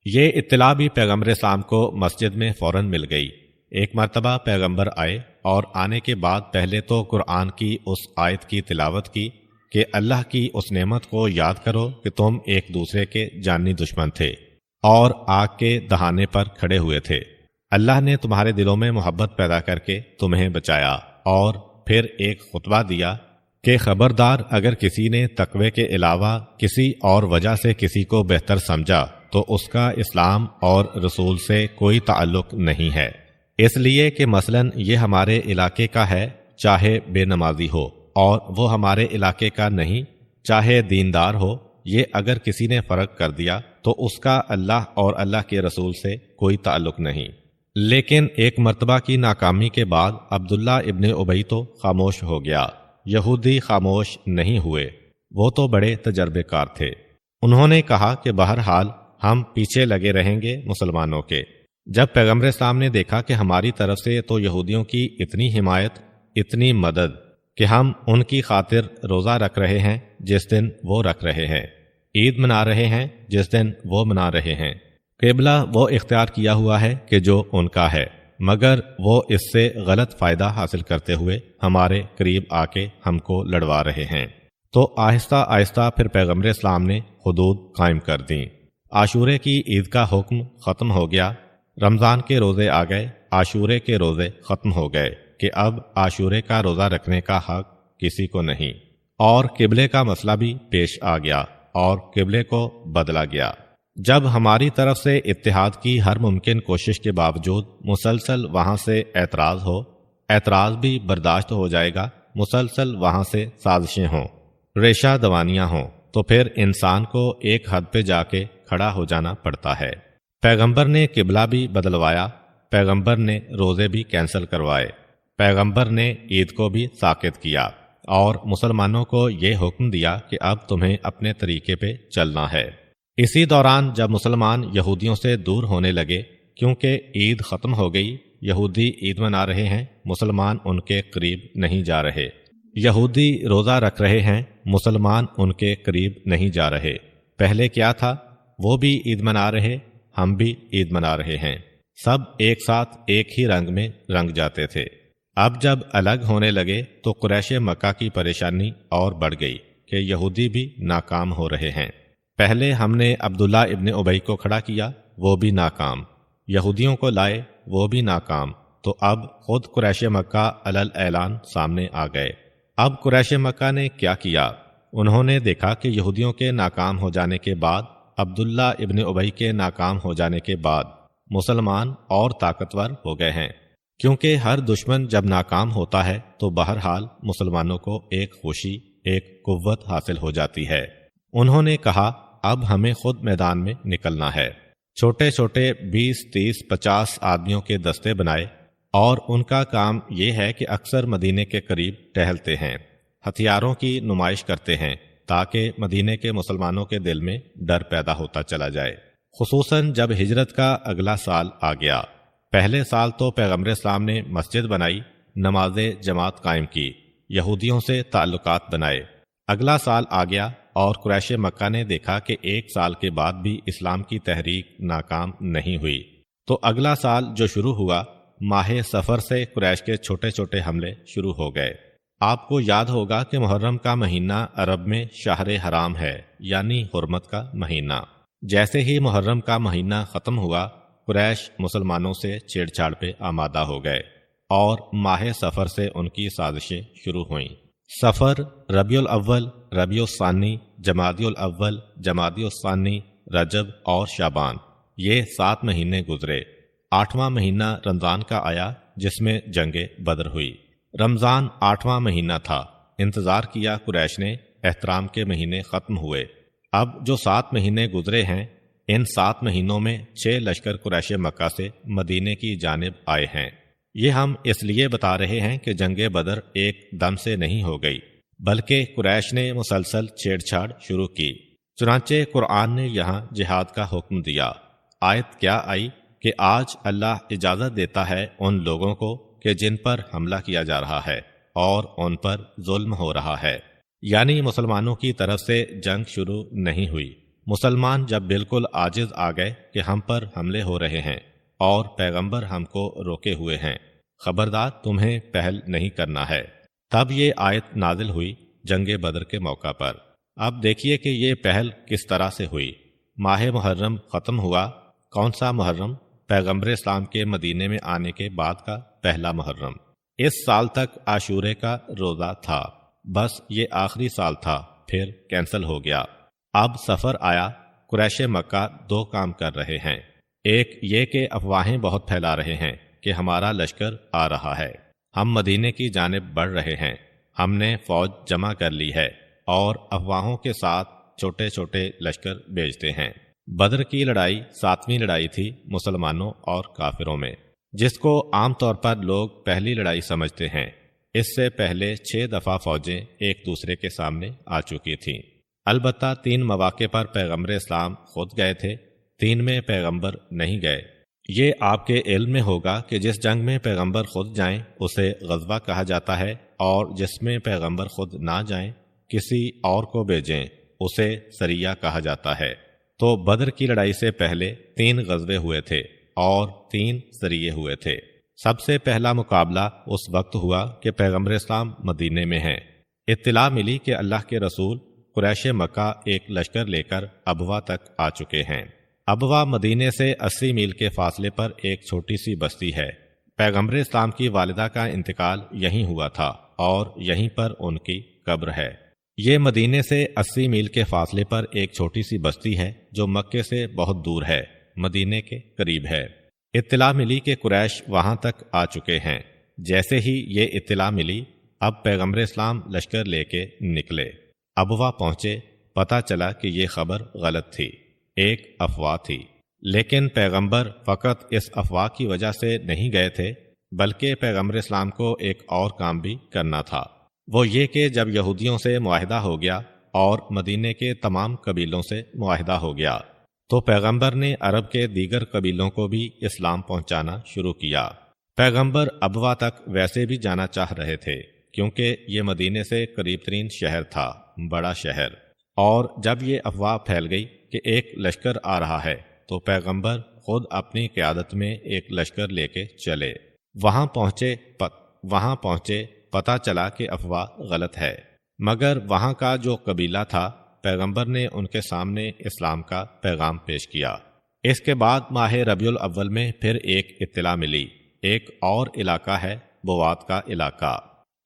یہ اطلاع بھی پیغمبر اسلام کو مسجد میں فوراً مل گئی۔ ایک مرتبہ پیغمبر آئے اور آنے کے بعد پہلے تو قرآن کی اس آیت کی تلاوت کی کہ اللہ کی اس نعمت کو یاد کرو کہ تم ایک دوسرے کے جانی دشمن تھے اور آگ کے دہانے پر کھڑے ہوئے تھے، اللہ نے تمہارے دلوں میں محبت پیدا کر کے تمہیں بچایا، اور پھر ایک خطبہ دیا کہ خبردار اگر کسی نے تقوی کے علاوہ کسی اور وجہ سے کسی کو بہتر سمجھا تو اس کا اسلام اور رسول سے کوئی تعلق نہیں ہے، اس لیے کہ مثلاً یہ ہمارے علاقے کا ہے چاہے بے نمازی ہو، اور وہ ہمارے علاقے کا نہیں چاہے دیندار ہو، یہ اگر کسی نے فرق کر دیا تو اس کا اللہ اور اللہ کے رسول سے کوئی تعلق نہیں۔ لیکن ایک مرتبہ کی ناکامی کے بعد عبداللہ ابن ابی تو خاموش ہو گیا، یہودی خاموش نہیں ہوئے، وہ تو بڑے تجربے کار تھے۔ انہوں نے کہا کہ بہرحال ہم پیچھے لگے رہیں گے مسلمانوں کے۔ جب پیغمبر اسلام نے دیکھا کہ ہماری طرف سے تو یہودیوں کی اتنی حمایت، اتنی مدد کہ ہم ان کی خاطر روزہ رکھ رہے ہیں جس دن وہ رکھ رہے ہیں، عید منا رہے ہیں جس دن وہ منا رہے ہیں، قبلہ وہ اختیار کیا ہوا ہے کہ جو ان کا ہے، مگر وہ اس سے غلط فائدہ حاصل کرتے ہوئے ہمارے قریب آ کے ہم کو لڑوا رہے ہیں، تو آہستہ آہستہ پھر پیغمبر اسلام نے حدود قائم کر دیں۔ عاشورے کی عید کا حکم ختم ہو گیا، رمضان کے روزے آ گئے، عاشورے کے روزے ختم ہو گئے کہ اب عاشورے کا روزہ رکھنے کا حق کسی کو نہیں، اور قبلے کا مسئلہ بھی پیش آ گیا اور قبلے کو بدلا گیا۔ جب ہماری طرف سے اتحاد کی ہر ممکن کوشش کے باوجود مسلسل وہاں سے اعتراض ہو، اعتراض بھی برداشت ہو جائے گا، مسلسل وہاں سے سازشیں ہوں، ریشہ دوانیاں ہوں، تو پھر انسان کو ایک حد پہ جا کے کھڑا ہو جانا پڑتا ہے۔ پیغمبر نے قبلہ بھی بدلوایا، پیغمبر نے روزے بھی کینسل کروائے، پیغمبر نے عید کو بھی ساقط کیا، اور مسلمانوں کو یہ حکم دیا کہ اب تمہیں اپنے طریقے پہ چلنا ہے۔ اسی دوران جب مسلمان یہودیوں سے دور ہونے لگے، کیونکہ عید ختم ہو گئی، یہودی عید منا رہے ہیں، مسلمان ان کے قریب نہیں جا رہے، یہودی روزہ رکھ رہے ہیں، مسلمان ان کے قریب نہیں جا رہے۔ پہلے کیا تھا؟ وہ بھی عید منا رہے، ہم بھی عید منا رہے ہیں، سب ایک ساتھ ایک ہی رنگ میں رنگ جاتے تھے۔ اب جب الگ ہونے لگے تو قریش مکہ کی پریشانی اور بڑھ گئی کہ یہودی بھی ناکام ہو رہے ہیں۔ پہلے ہم نے عبداللہ ابن ابی کو کھڑا کیا، وہ بھی ناکام، یہودیوں کو لائے، وہ بھی ناکام، تو اب خود قریش مکہ علل اعلان سامنے آ گئے۔ اب قریش مکہ نے کیا کیا؟ انہوں نے دیکھا کہ یہودیوں کے ناکام ہو جانے کے بعد، عبداللہ ابن ابی کے ناکام ہو جانے کے بعد مسلمان اور طاقتور ہو گئے ہیں، کیونکہ ہر دشمن جب ناکام ہوتا ہے تو بہرحال مسلمانوں کو ایک خوشی، ایک قوت حاصل ہو جاتی ہے۔ انہوں نے کہا اب ہمیں خود میدان میں نکلنا ہے۔ چھوٹے چھوٹے 20، 30، 50 آدمیوں کے دستے بنائے، اور ان کا کام یہ ہے کہ اکثر مدینے کے قریب ٹہلتے ہیں، ہتھیاروں کی نمائش کرتے ہیں، تاکہ مدینے کے مسلمانوں کے دل میں ڈر پیدا ہوتا چلا جائے۔ خصوصاً جب ہجرت کا اگلا سال آ گیا، پہلے سال تو پیغمبر اسلام نے مسجد بنائی، نماز جماعت قائم کی، یہودیوں سے تعلقات بنائے۔ اگلا سال آ گیا اور قریش مکہ نے دیکھا کہ ایک سال کے بعد بھی اسلام کی تحریک ناکام نہیں ہوئی، تو اگلا سال جو شروع ہوا، ماہ صفر سے قریش کے چھوٹے چھوٹے حملے شروع ہو گئے۔ آپ کو یاد ہوگا کہ محرم کا مہینہ عرب میں شہر حرام ہے، یعنی حرمت کا مہینہ۔ جیسے ہی محرم کا مہینہ ختم ہوا، قریش مسلمانوں سے چھیڑ چھاڑ پہ آمادہ ہو گئے، اور ماہ صفر سے ان کی سازشیں شروع ہوئیں۔ صفر، ربیع الاول، ربیع الثانی، جمادی الاول، جمادی الثانی، رجب اور شعبان، یہ 7 مہینے گزرے۔ 8واں مہینہ رمضان کا آیا، جس میں جنگ بدر ہوئی۔ رمضان 8واں مہینہ تھا، انتظار کیا قریش نے، احترام کے مہینے ختم ہوئے۔ اب جو 7 مہینے گزرے ہیں، ان 7 مہینوں میں 6 لشکر قریش مکہ سے مدینے کی جانب آئے ہیں۔ یہ ہم اس لیے بتا رہے ہیں کہ جنگ بدر ایک دم سے نہیں ہو گئی، بلکہ قریش نے مسلسل چھیڑ چھاڑ شروع کی۔ چنانچہ قرآن نے یہاں جہاد کا حکم دیا۔ آیت کیا آئی کہ آج اللہ اجازت دیتا ہے ان لوگوں کو کہ جن پر حملہ کیا جا رہا ہے اور ان پر ظلم ہو رہا ہے، یعنی مسلمانوں کی طرف سے جنگ شروع نہیں ہوئی۔ مسلمان جب بالکل عاجز آ گئے کہ ہم پر حملے ہو رہے ہیں اور پیغمبر ہم کو روکے ہوئے ہیں، خبردار تمہیں پہل نہیں کرنا ہے، تب یہ آیت نازل ہوئی جنگ بدر کے موقع پر۔ اب دیکھیے کہ یہ پہل کس طرح سے ہوئی۔ ماہ محرم ختم ہوا۔ کون سا محرم؟ پیغمبر اسلام کے مدینے میں آنے کے بعد کا پہلا محرم۔ اس سال تک عاشورے کا روزہ تھا، بس یہ آخری سال تھا، پھر کینسل ہو گیا۔ اب سفر آیا۔ قریش مکہ 2 کام کر رہے ہیں۔ ایک یہ کہ افواہیں بہت پھیلا رہے ہیں کہ ہمارا لشکر آ رہا ہے، ہم مدینے کی جانب بڑھ رہے ہیں، ہم نے فوج جمع کر لی ہے، اور افواہوں کے ساتھ چھوٹے چھوٹے لشکر بھیجتے ہیں۔ بدر کی لڑائی 7ویں لڑائی تھی مسلمانوں اور کافروں میں، جس کو عام طور پر لوگ پہلی لڑائی سمجھتے ہیں۔ اس سے پہلے 6 دفعہ فوجیں ایک دوسرے کے سامنے آ چکی تھیں۔ البتہ 3 مواقع پر پیغمبر اسلام خود گئے تھے، 3 میں پیغمبر نہیں گئے۔ یہ آپ کے علم میں ہوگا کہ جس جنگ میں پیغمبر خود جائیں اسے غزوہ کہا جاتا ہے، اور جس میں پیغمبر خود نہ جائیں، کسی اور کو بھیجیں، اسے سریہ کہا جاتا ہے۔ تو بدر کی لڑائی سے پہلے 3 غزوے ہوئے تھے اور 3 سریے ہوئے تھے۔ سب سے پہلا مقابلہ اس وقت ہوا کہ پیغمبر اسلام مدینے میں ہیں۔ اطلاع ملی کہ اللہ کے رسول قریش مکہ ایک لشکر لے کر ابوا تک آ چکے ہیں۔ ابوا مدینے سے 80 میل کے فاصلے پر ایک چھوٹی سی بستی ہے۔ پیغمبر اسلام کی والدہ کا انتقال یہیں ہوا تھا اور یہیں پر ان کی قبر ہے۔ یہ مدینے سے 80 میل کے فاصلے پر ایک چھوٹی سی بستی ہے جو مکے سے بہت دور ہے، مدینے کے قریب ہے۔ اطلاع ملی کہ قریش وہاں تک آ چکے ہیں۔ جیسے ہی یہ اطلاع ملی، اب پیغمبر اسلام لشکر لے کے نکلے۔ ابوا پہنچے، پتہ چلا کہ یہ خبر غلط تھی، ایک افواہ تھی۔ لیکن پیغمبر فقط اس افواہ کی وجہ سے نہیں گئے تھے، بلکہ پیغمبر اسلام کو ایک اور کام بھی کرنا تھا۔ وہ یہ کہ جب یہودیوں سے معاہدہ ہو گیا اور مدینے کے تمام قبیلوں سے معاہدہ ہو گیا، تو پیغمبر نے عرب کے دیگر قبیلوں کو بھی اسلام پہنچانا شروع کیا۔ پیغمبر ابوا تک ویسے بھی جانا چاہ رہے تھے، کیونکہ یہ مدینے سے قریب ترین شہر تھا، بڑا شہر۔ اور جب یہ افواہ پھیل گئی کہ ایک لشکر آ رہا ہے، تو پیغمبر خود اپنی قیادت میں ایک لشکر لے کے چلے۔ وہاں پہنچے پتہ چلا کہ افواہ غلط ہے، مگر وہاں کا جو قبیلہ تھا، پیغمبر نے ان کے سامنے اسلام کا پیغام پیش کیا۔ اس کے بعد ماہ ربیع الاول میں پھر ایک اطلاع ملی۔ ایک اور علاقہ ہے بوات کا علاقہ،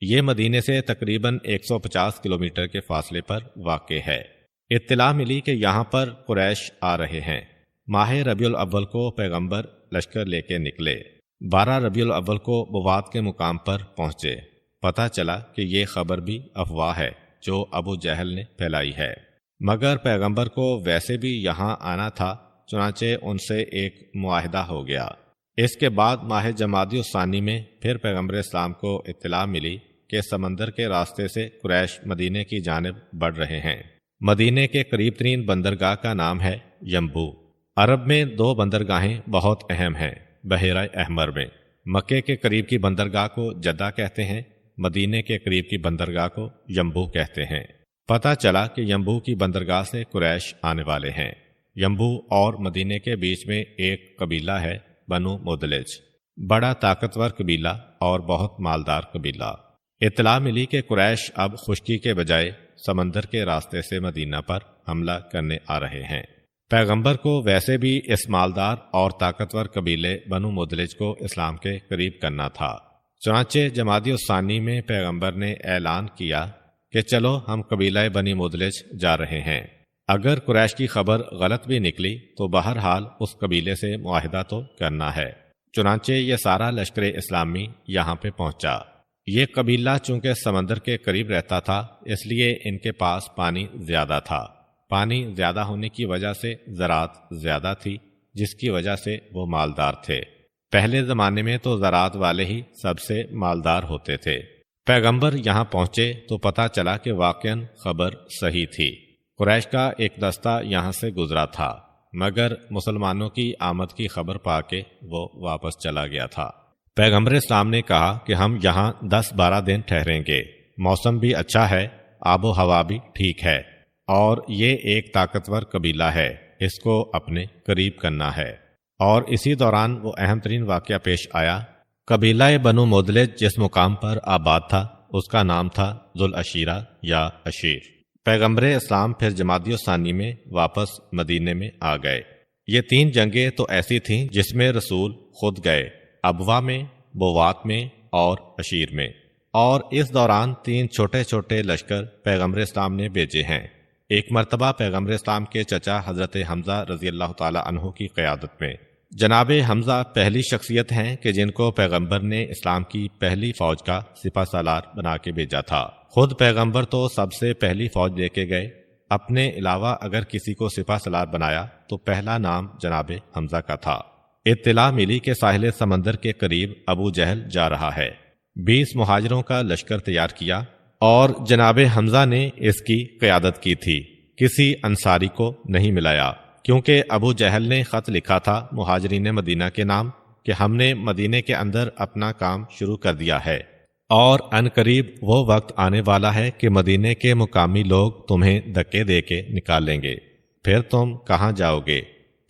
یہ مدینے سے تقریباً 150 کلومیٹر کے فاصلے پر واقع ہے۔ اطلاع ملی کہ یہاں پر قریش آ رہے ہیں۔ ماہ ربیع الاول کو پیغمبر لشکر لے کے نکلے۔ 12 ربیع الاول کو بوات کے مقام پر پہنچے۔ پتہ چلا کہ یہ خبر بھی افواہ ہے جو ابو جہل نے پھیلائی ہے، مگر پیغمبر کو ویسے بھی یہاں آنا تھا، چنانچہ ان سے ایک معاہدہ ہو گیا۔ اس کے بعد ماہ جمادی الثانی میں پھر پیغمبر اسلام کو اطلاع ملی کہ سمندر کے راستے سے قریش مدینے کی جانب بڑھ رہے ہیں۔ مدینے کے قریب ترین بندرگاہ کا نام ہے ینبو۔ عرب میں 2 بندرگاہیں بہت اہم ہیں بحیرہ احمر میں۔ مکے کے قریب کی بندرگاہ کو جدہ کہتے ہیں، مدینے کے قریب کی بندرگاہ کو ینبو کہتے ہیں۔ پتہ چلا کہ ینبو کی بندرگاہ سے قریش آنے والے ہیں۔ ینبو اور مدینے کے بیچ میں ایک قبیلہ ہے بنو مدلج، بڑا طاقتور قبیلہ اور بہت مالدار قبیلہ۔ اطلاع ملی کہ قریش اب خشکی کے بجائے سمندر کے راستے سے مدینہ پر حملہ کرنے آ رہے ہیں۔ پیغمبر کو ویسے بھی اس مالدار اور طاقتور قبیلے بنو مدلج کو اسلام کے قریب کرنا تھا۔ چنانچہ جمادی الثانی میں پیغمبر نے اعلان کیا کہ چلو ہم قبیلہ بنی مدلج جا رہے ہیں۔ اگر قریش کی خبر غلط بھی نکلی تو بہرحال اس قبیلے سے معاہدہ تو کرنا ہے۔ چنانچہ یہ سارا لشکر اسلامی یہاں پہ پہنچا۔ یہ قبیلہ چونکہ سمندر کے قریب رہتا تھا، اس لیے ان کے پاس پانی زیادہ تھا۔ پانی زیادہ ہونے کی وجہ سے زراعت زیادہ تھی، جس کی وجہ سے وہ مالدار تھے۔ پہلے زمانے میں تو زراعت والے ہی سب سے مالدار ہوتے تھے۔ پیغمبر یہاں پہنچے تو پتہ چلا کہ واقعاً خبر صحیح تھی۔ قریش کا ایک دستہ یہاں سے گزرا تھا، مگر مسلمانوں کی آمد کی خبر پا کے وہ واپس چلا گیا تھا۔ پیغمبر اسلام نے کہا کہ ہم یہاں 10-12 دن ٹھہریں گے، موسم بھی اچھا ہے، آب و ہوا بھی ٹھیک ہے، اور یہ ایک طاقتور قبیلہ ہے، اس کو اپنے قریب کرنا ہے۔ اور اسی دوران وہ اہم ترین واقعہ پیش آیا۔ قبیلہ بنو مدلج جس مقام پر آباد تھا اس کا نام تھا ذوالعشیرہ یا عشیر۔ پیغمبر اسلام پھر جمادی الثانی میں واپس مدینے میں آ گئے۔ یہ 3 جنگیں تو ایسی تھیں جس میں رسول خود گئے، ابوا میں، بوات میں اور عشیر میں، اور اس دوران 3 چھوٹے چھوٹے لشکر پیغمبر اسلام نے بھیجے ہیں۔ ایک مرتبہ پیغمبر اسلام کے چچا حضرت حمزہ رضی اللہ تعالی عنہ کی قیادت میں۔ جناب حمزہ پہلی شخصیت ہیں کہ جن کو پیغمبر نے اسلام کی پہلی فوج کا سپہ سالار بنا کے بھیجا تھا۔ خود پیغمبر تو سب سے پہلی فوج لے کے گئے، اپنے علاوہ اگر کسی کو سپہ سالار بنایا تو پہلا نام جناب حمزہ کا تھا۔ اطلاع ملی کہ ساحل سمندر کے قریب ابو جہل جا رہا ہے۔ 20 مہاجروں کا لشکر تیار کیا اور جناب حمزہ نے اس کی قیادت کی تھی، کسی انصاری کو نہیں ملایا، کیونکہ ابو جہل نے خط لکھا تھا مہاجرین مدینہ کے نام کہ ہم نے مدینے کے اندر اپنا کام شروع کر دیا ہے، اور ان قریب وہ وقت آنے والا ہے کہ مدینے کے مقامی لوگ تمہیں دھکے دے کے نکال لیں گے، پھر تم کہاں جاؤ گے،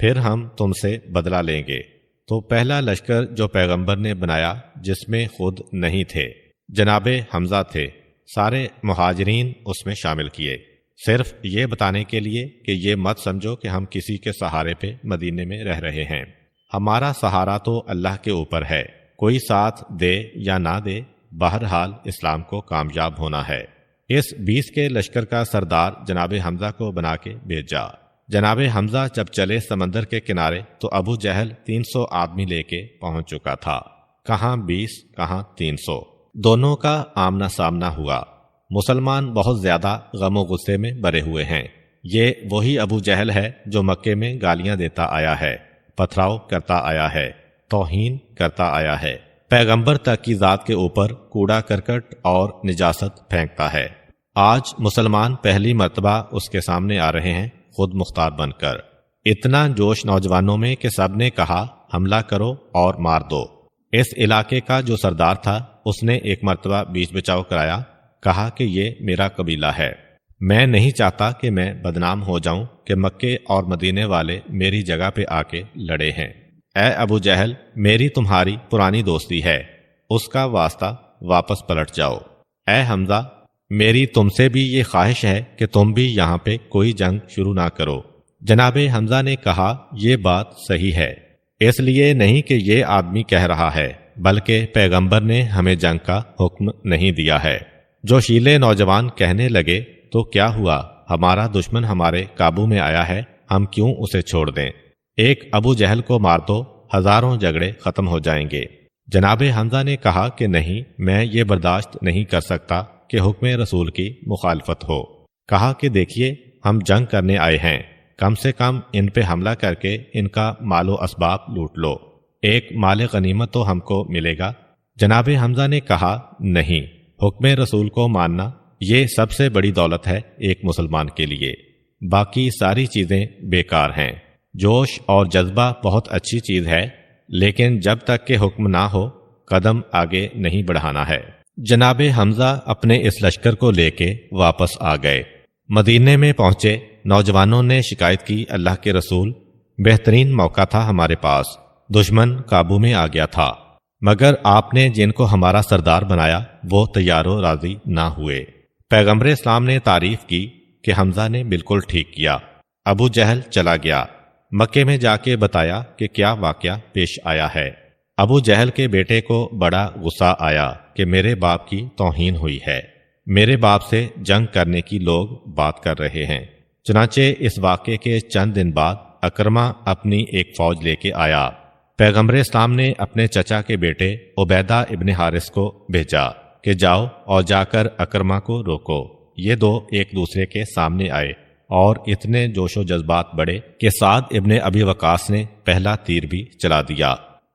پھر ہم تم سے بدلہ لیں گے۔ تو پہلا لشکر جو پیغمبر نے بنایا، جس میں خود نہیں تھے، جناب حمزہ تھے، سارے مہاجرین اس میں شامل کیے، صرف یہ بتانے کے لیے کہ یہ مت سمجھو کہ ہم کسی کے سہارے پہ مدینے میں رہ رہے ہیں، ہمارا سہارا تو اللہ کے اوپر ہے، کوئی ساتھ دے یا نہ دے، بہرحال اسلام کو کامیاب ہونا ہے۔ اس 20 کے لشکر کا سردار جناب حمزہ کو بنا کے بھیجا۔ جناب حمزہ جب چلے سمندر کے کنارے تو ابو جہل 300 آدمی لے کے پہنچ چکا تھا، کہاں 20 کہاں 300، دونوں کا آمنا سامنا ہوا۔ مسلمان بہت زیادہ غم و غصے میں بھرے ہوئے ہیں۔ یہ وہی ابو جہل ہے جو مکے میں گالیاں دیتا آیا ہے، پتھراؤ کرتا آیا ہے، توہین کرتا آیا ہے، پیغمبر تک کی ذات کے اوپر کوڑا کرکٹ اور نجاست پھینکتا ہے۔ آج مسلمان پہلی مرتبہ اس کے سامنے آ رہے ہیں خود مختار بن کر۔ اتنا جوش نوجوانوں میں کہ سب نے کہا حملہ کرو اور مار دو۔ اس علاقے کا جو سردار تھا اس نے ایک مرتبہ بیچ بچاؤ کرایا، کہا کہ یہ میرا قبیلہ ہے، میں نہیں چاہتا کہ میں بدنام ہو جاؤں کہ مکے اور مدینے والے میری جگہ پہ آ کے لڑے ہیں۔ اے ابو جہل، میری تمہاری پرانی دوستی ہے، اس کا واسطہ واپس پلٹ جاؤ۔ اے حمزہ، میری تم سے بھی یہ خواہش ہے کہ تم بھی یہاں پہ کوئی جنگ شروع نہ کرو۔ جناب حمزہ نے کہا یہ بات صحیح ہے، اس لیے نہیں کہ یہ آدمی کہہ رہا ہے، بلکہ پیغمبر نے ہمیں جنگ کا حکم نہیں دیا ہے۔ جو شیلے نوجوان کہنے لگے تو کیا ہوا، ہمارا دشمن ہمارے قابو میں آیا ہے، ہم کیوں اسے چھوڑ دیں، ایک ابو جہل کو مار دو، ہزاروں جھگڑے ختم ہو جائیں گے۔ جناب حمزہ نے کہا کہ نہیں، میں یہ برداشت نہیں کر سکتا کہ حکم رسول کی مخالفت ہو۔ کہا کہ دیکھیے، ہم جنگ کرنے آئے ہیں، کم سے کم ان پہ حملہ کر کے ان کا مال و اسباب لوٹ لو، ایک مال غنیمت تو ہم کو ملے گا۔ جناب حمزہ نے کہا نہیں، حکم رسول کو ماننا یہ سب سے بڑی دولت ہے ایک مسلمان کے لیے، باقی ساری چیزیں بیکار ہیں۔ جوش اور جذبہ بہت اچھی چیز ہے، لیکن جب تک کہ حکم نہ ہو قدم آگے نہیں بڑھانا ہے۔ جناب حمزہ اپنے اس لشکر کو لے کے واپس آ گئے۔ مدینے میں پہنچے، نوجوانوں نے شکایت کی، اللہ کے رسول، بہترین موقع تھا ہمارے پاس، دشمن قابو میں آ گیا تھا، مگر آپ نے جن کو ہمارا سردار بنایا وہ تیار و راضی نہ ہوئے۔ پیغمبر اسلام نے تعریف کی کہ حمزہ نے بالکل ٹھیک کیا۔ ابو جہل چلا گیا، مکے میں جا کے بتایا کہ کیا واقعہ پیش آیا ہے۔ ابو جہل کے بیٹے کو بڑا غصہ آیا کہ میرے باپ کی توہین ہوئی ہے، میرے باپ سے جنگ کرنے کی لوگ بات کر رہے ہیں۔ چنانچہ اس واقعے کے چند دن بعد اکرمہ اپنی ایک فوج لے کے آیا۔ پیغمبر اسلام نے اپنے چچا کے بیٹے عبیدہ ابن حارث کو بھیجا کہ جاؤ اور جا کر اکرمہ کو روکو۔ یہ دو ایک دوسرے کے سامنے آئے اور اتنے جوش و جذبات بڑھے کہ سعد ابن ابی وقاص نے پہلا تیر بھی چلا دیا،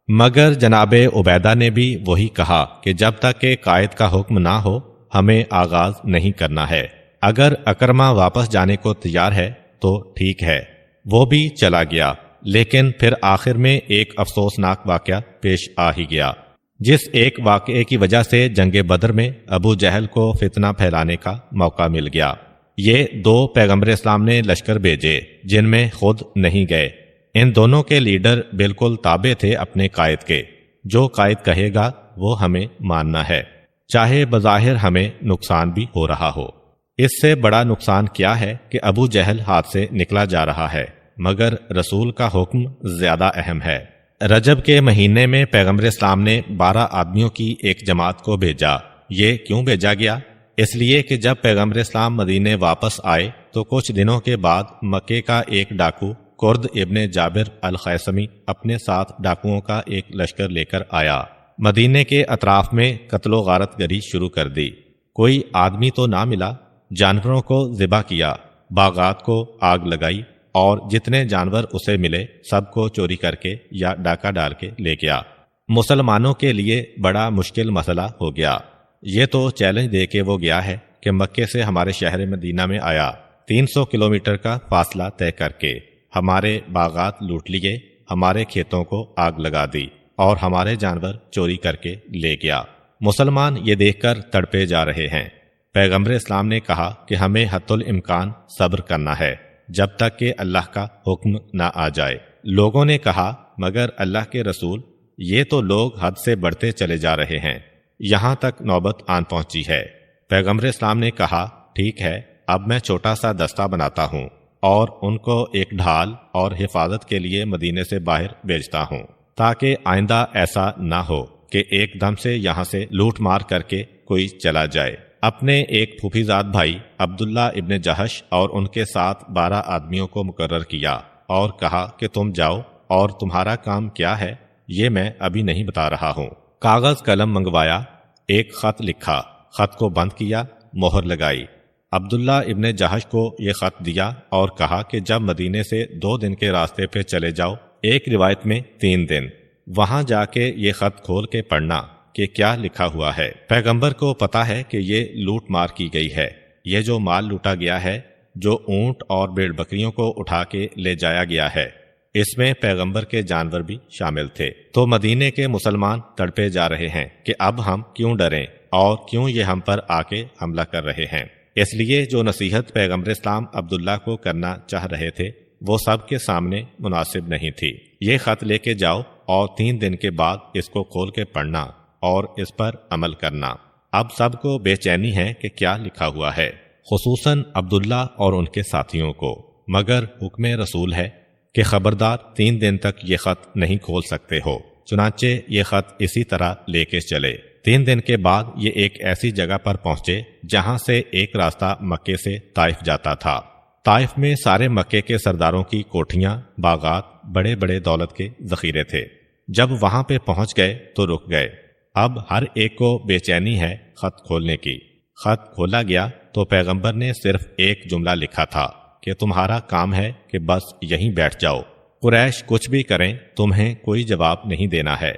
مگر جناب عبیدہ نے بھی وہی کہا کہ جب تک کہ قائد کا حکم نہ ہو ہمیں آغاز نہیں کرنا ہے، اگر اکرمہ واپس جانے کو تیار ہے تو ٹھیک ہے۔ وہ بھی چلا گیا، لیکن پھر آخر میں ایک افسوسناک واقعہ پیش آ ہی گیا، جس ایک واقعے کی وجہ سے جنگ بدر میں ابو جہل کو فتنہ پھیلانے کا موقع مل گیا۔ یہ دو پیغمبر اسلام نے لشکر بھیجے جن میں خود نہیں گئے۔ ان دونوں کے لیڈر بالکل تابع تھے اپنے قائد کے، جو قائد کہے گا وہ ہمیں ماننا ہے، چاہے بظاہر ہمیں نقصان بھی ہو رہا ہو۔ اس سے بڑا نقصان کیا ہے کہ ابو جہل ہاتھ سے نکلا جا رہا ہے، مگر رسول کا حکم زیادہ اہم ہے۔ رجب کے مہینے میں پیغمبر اسلام نے 12 آدمیوں کی ایک جماعت کو بھیجا۔ یہ کیوں بھیجا گیا؟ اس لیے کہ جب پیغمبر اسلام مدینے واپس آئے تو کچھ دنوں کے بعد مکے کا ایک ڈاکو کرد ابن جابر الخیثمی اپنے ساتھ ڈاکوؤں کا ایک لشکر لے کر آیا۔ مدینے کے اطراف میں قتل و غارت گری شروع کر دی۔ کوئی آدمی تو نہ ملا، جانوروں کو ذبح کیا، باغات کو آگ لگائی، اور جتنے جانور اسے ملے سب کو چوری کر کے یا ڈاکہ ڈال کے لے گیا۔ مسلمانوں کے لیے بڑا مشکل مسئلہ ہو گیا۔ یہ تو چیلنج دے کے وہ گیا ہے کہ مکے سے ہمارے شہر مدینہ میں آیا، 300 کلومیٹر کا فاصلہ طے کر کے ہمارے باغات لوٹ لیے، ہمارے کھیتوں کو آگ لگا دی اور ہمارے جانور چوری کر کے لے گیا۔ مسلمان یہ دیکھ کر تڑپے جا رہے ہیں۔ پیغمبر اسلام نے کہا کہ ہمیں حتی الامکان صبر کرنا ہے جب تک کہ اللہ کا حکم نہ آ جائے۔ لوگوں نے کہا مگر اللہ کے رسول، یہ تو لوگ حد سے بڑھتے چلے جا رہے ہیں، یہاں تک نوبت آن پہنچی ہے۔ پیغمبر اسلام نے کہا ٹھیک ہے، اب میں چھوٹا سا دستہ بناتا ہوں اور ان کو ایک ڈھال اور حفاظت کے لیے مدینے سے باہر بھیجتا ہوں، تاکہ آئندہ ایسا نہ ہو کہ ایک دم سے یہاں سے لوٹ مار کر کے کوئی چلا جائے۔ اپنے ایک پھوپھی زاد بھائی عبداللہ ابن جہش اور ان کے ساتھ 12 آدمیوں کو مقرر کیا اور کہا کہ تم جاؤ، اور تمہارا کام کیا ہے یہ میں ابھی نہیں بتا رہا ہوں۔ کاغذ قلم منگوایا، ایک خط لکھا، خط کو بند کیا، مہر لگائی، عبداللہ ابن جہش کو یہ خط دیا اور کہا کہ جب مدینے سے 2 دن کے راستے پہ چلے جاؤ، ایک روایت میں 3 دن، وہاں جا کے یہ خط کھول کے پڑھنا کہ کیا لکھا ہوا ہے۔ پیغمبر کو پتا ہے کہ یہ لوٹ مار کی گئی ہے، یہ جو مال لوٹا گیا ہے، جو اونٹ اور بھیڑ بکریوں کو اٹھا کے لے جایا گیا ہے، اس میں پیغمبر کے جانور بھی شامل تھے۔ تو مدینے کے مسلمان تڑپے جا رہے ہیں کہ اب ہم کیوں ڈریں اور کیوں یہ ہم پر آ کے حملہ کر رہے ہیں۔ اس لیے جو نصیحت پیغمبر اسلام عبداللہ کو کرنا چاہ رہے تھے وہ سب کے سامنے مناسب نہیں تھی۔ یہ خط لے کے جاؤ اور 3 دن کے بعد اس کو کھول کے پڑھنا اور اس پر عمل کرنا۔ اب سب کو بے چینی ہے کہ کیا لکھا ہوا ہے، خصوصاً عبداللہ اور ان کے ساتھیوں کو، مگر حکم رسول ہے کہ خبردار 3 دن تک یہ خط نہیں کھول سکتے ہو۔ چنانچہ یہ خط اسی طرح لے کے چلے۔ 3 دن کے بعد یہ ایک ایسی جگہ پر پہنچے جہاں سے ایک راستہ مکے سے طائف جاتا تھا۔ طائف میں سارے مکے کے سرداروں کی کوٹھیاں، باغات، بڑے بڑے دولت کے ذخیرے تھے۔ جب وہاں پہ پہنچ گئے تو رک گئے۔ اب ہر ایک کو بے چینی ہے خط کھولنے کی۔ خط کھولا گیا تو پیغمبر نے صرف ایک جملہ لکھا تھا کہ تمہارا کام ہے کہ بس یہیں بیٹھ جاؤ، قریش کچھ بھی کریں تمہیں کوئی جواب نہیں دینا ہے،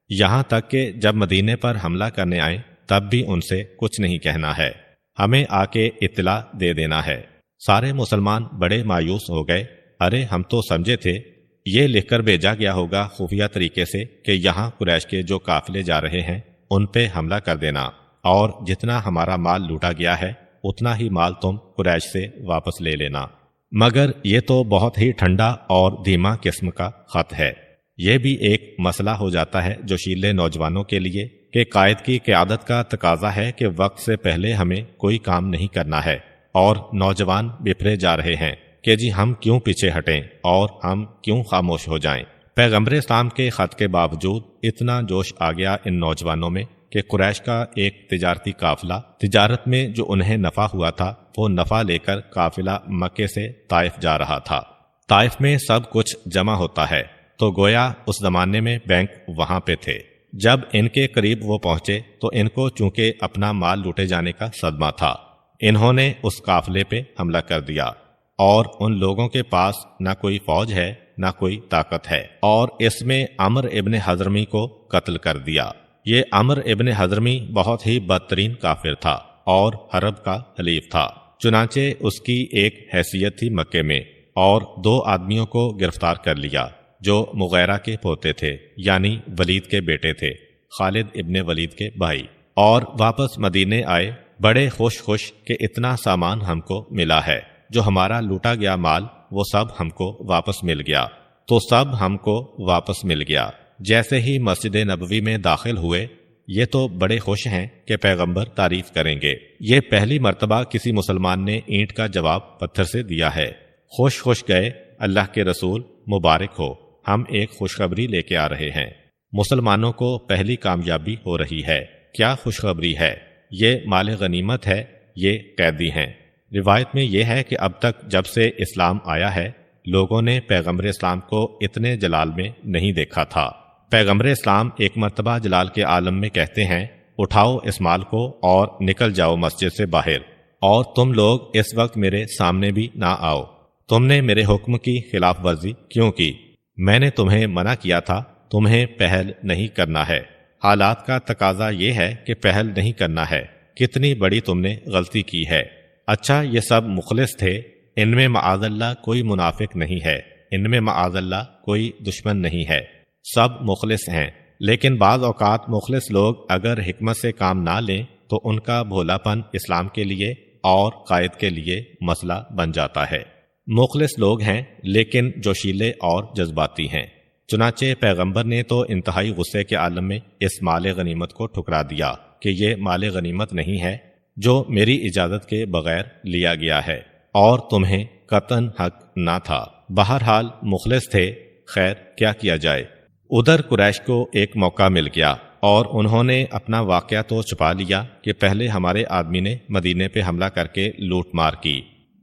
یہاں تک کہ جب مدینے پر حملہ کرنے آئیں تب بھی ان سے کچھ نہیں کہنا ہے، ہمیں آ کے اطلاع دے دینا ہے۔ سارے مسلمان بڑے مایوس ہو گئے۔ ارے ہم تو سمجھے تھے یہ لکھ کر بھیجا گیا ہوگا خفیہ طریقے سے کہ یہاں قریش کے جو قافلے جا رہے ہیں ان پہ حملہ کر دینا، اور جتنا ہمارا مال لوٹا گیا ہے اتنا ہی مال تم قریش سے واپس لے لینا۔ مگر یہ تو بہت ہی ٹھنڈا اور دھیما قسم کا خط ہے۔ یہ بھی ایک مسئلہ ہو جاتا ہے جوشیلے نوجوانوں کے لیے کہ قائد کی قیادت کا تقاضا ہے کہ وقت سے پہلے ہمیں کوئی کام نہیں کرنا ہے، اور نوجوان بفرے جا رہے ہیں کہ جی ہم کیوں پیچھے ہٹیں اور ہم کیوں خاموش ہو جائیں۔ پیغمبر اسلام کے خط کے باوجود اتنا جوش آ گیا ان نوجوانوں میں کہ قریش کا ایک تجارتی قافلہ، تجارت میں جو انہیں نفع ہوا تھا وہ نفع لے کر قافلہ مکے سے طائف جا رہا تھا۔ طائف میں سب کچھ جمع ہوتا ہے تو گویا اس زمانے میں بینک وہاں پہ تھے۔ جب ان کے قریب وہ پہنچے تو ان کو چونکہ اپنا مال لوٹے جانے کا صدمہ تھا، انہوں نے اس قافلے پہ حملہ کر دیا۔ اور ان لوگوں کے پاس نہ کوئی فوج ہے نہ کوئی طاقت ہے، اور اس میں عمر ابن حضرمی کو قتل کر دیا۔ یہ عمر ابن حضرمی بہت ہی بدترین کافر تھا اور حرب کا حلیف تھا، چنانچہ اس کی ایک حیثیت تھی مکے میں، اور 2 آدمیوں کو گرفتار کر لیا جو مغیرہ کے پوتے تھے، یعنی ولید کے بیٹے تھے، خالد ابن ولید کے بھائی، اور واپس مدینے آئے بڑے خوش کہ اتنا سامان ہم کو ملا ہے، جو ہمارا لوٹا گیا مال وہ سب ہم کو واپس مل گیا۔ تو سب ہم کو واپس مل گیا۔ جیسے ہی مسجد نبوی میں داخل ہوئے، یہ تو بڑے خوش ہیں کہ پیغمبر تعریف کریں گے، یہ پہلی مرتبہ کسی مسلمان نے اینٹ کا جواب پتھر سے دیا ہے۔ خوش گئے، اللہ کے رسول مبارک ہو، ہم ایک خوشخبری لے کے آ رہے ہیں، مسلمانوں کو پہلی کامیابی ہو رہی ہے۔ کیا خوشخبری ہے؟ یہ مال غنیمت ہے، یہ قیدی ہیں۔ روایت میں یہ ہے کہ اب تک جب سے اسلام آیا ہے، لوگوں نے پیغمبر اسلام کو اتنے جلال میں نہیں دیکھا تھا۔ پیغمبر اسلام ایک مرتبہ جلال کے عالم میں کہتے ہیں، اٹھاؤ اس مال کو اور نکل جاؤ مسجد سے باہر، اور تم لوگ اس وقت میرے سامنے بھی نہ آؤ۔ تم نے میرے حکم کی خلاف ورزی کیوں کی؟ میں نے تمہیں منع کیا تھا، تمہیں پہل نہیں کرنا ہے۔ حالات کا تقاضا یہ ہے کہ پہل نہیں کرنا ہے۔ کتنی بڑی تم نے غلطی کی ہے۔ اچھا، یہ سب مخلص تھے، ان میں معاذ اللہ کوئی منافق نہیں ہے، ان میں معاذ اللہ کوئی دشمن نہیں ہے، سب مخلص ہیں۔ لیکن بعض اوقات مخلص لوگ اگر حکمت سے کام نہ لیں تو ان کا بھولا پن اسلام کے لیے اور قائد کے لیے مسئلہ بن جاتا ہے۔ مخلص لوگ ہیں لیکن جوشیلے اور جذباتی ہیں۔ چنانچہ پیغمبر نے تو انتہائی غصے کے عالم میں اس مال غنیمت کو ٹھکرا دیا کہ یہ مال غنیمت نہیں ہے جو میری اجازت کے بغیر لیا گیا ہے، اور تمہیں قطعاً حق نہ تھا۔ بہرحال مخلص تھے، خیر کیا کیا جائے۔ ادھر قریش کو ایک موقع مل گیا اور انہوں نے اپنا واقعہ تو چھپا لیا کہ پہلے ہمارے آدمی نے مدینے پہ حملہ کر کے لوٹ مار کی۔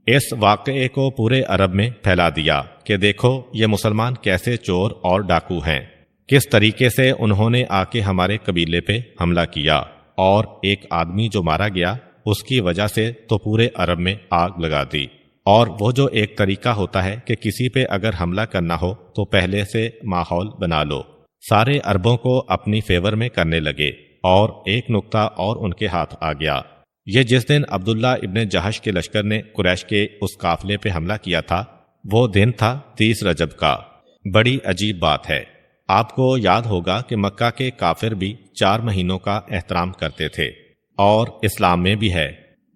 اس واقعے کو پورے عرب میں پھیلا دیا کہ دیکھو یہ مسلمان کیسے چور اور ڈاکو ہیں، کس طریقے سے انہوں نے آ کے ہمارے قبیلے پہ حملہ کیا، اور ایک آدمی جو مارا گیا اس کی وجہ سے تو پورے عرب میں آگ لگا دی۔ اور وہ جو ایک طریقہ ہوتا ہے کہ کسی پہ اگر حملہ کرنا ہو تو پہلے سے ماحول بنا لو، سارے عربوں کو اپنی فیور میں کرنے لگے، اور ایک نقطہ اور ان کے ہاتھ آ گیا۔ یہ جس دن عبداللہ ابن جہش کے لشکر نے قریش کے اس قافلے پہ حملہ کیا تھا، وہ دن تھا 30 رجب کا۔ بڑی عجیب بات ہے، آپ کو یاد ہوگا کہ مکہ کے کافر بھی 4 مہینوں کا احترام کرتے تھے، اور اسلام میں بھی ہے۔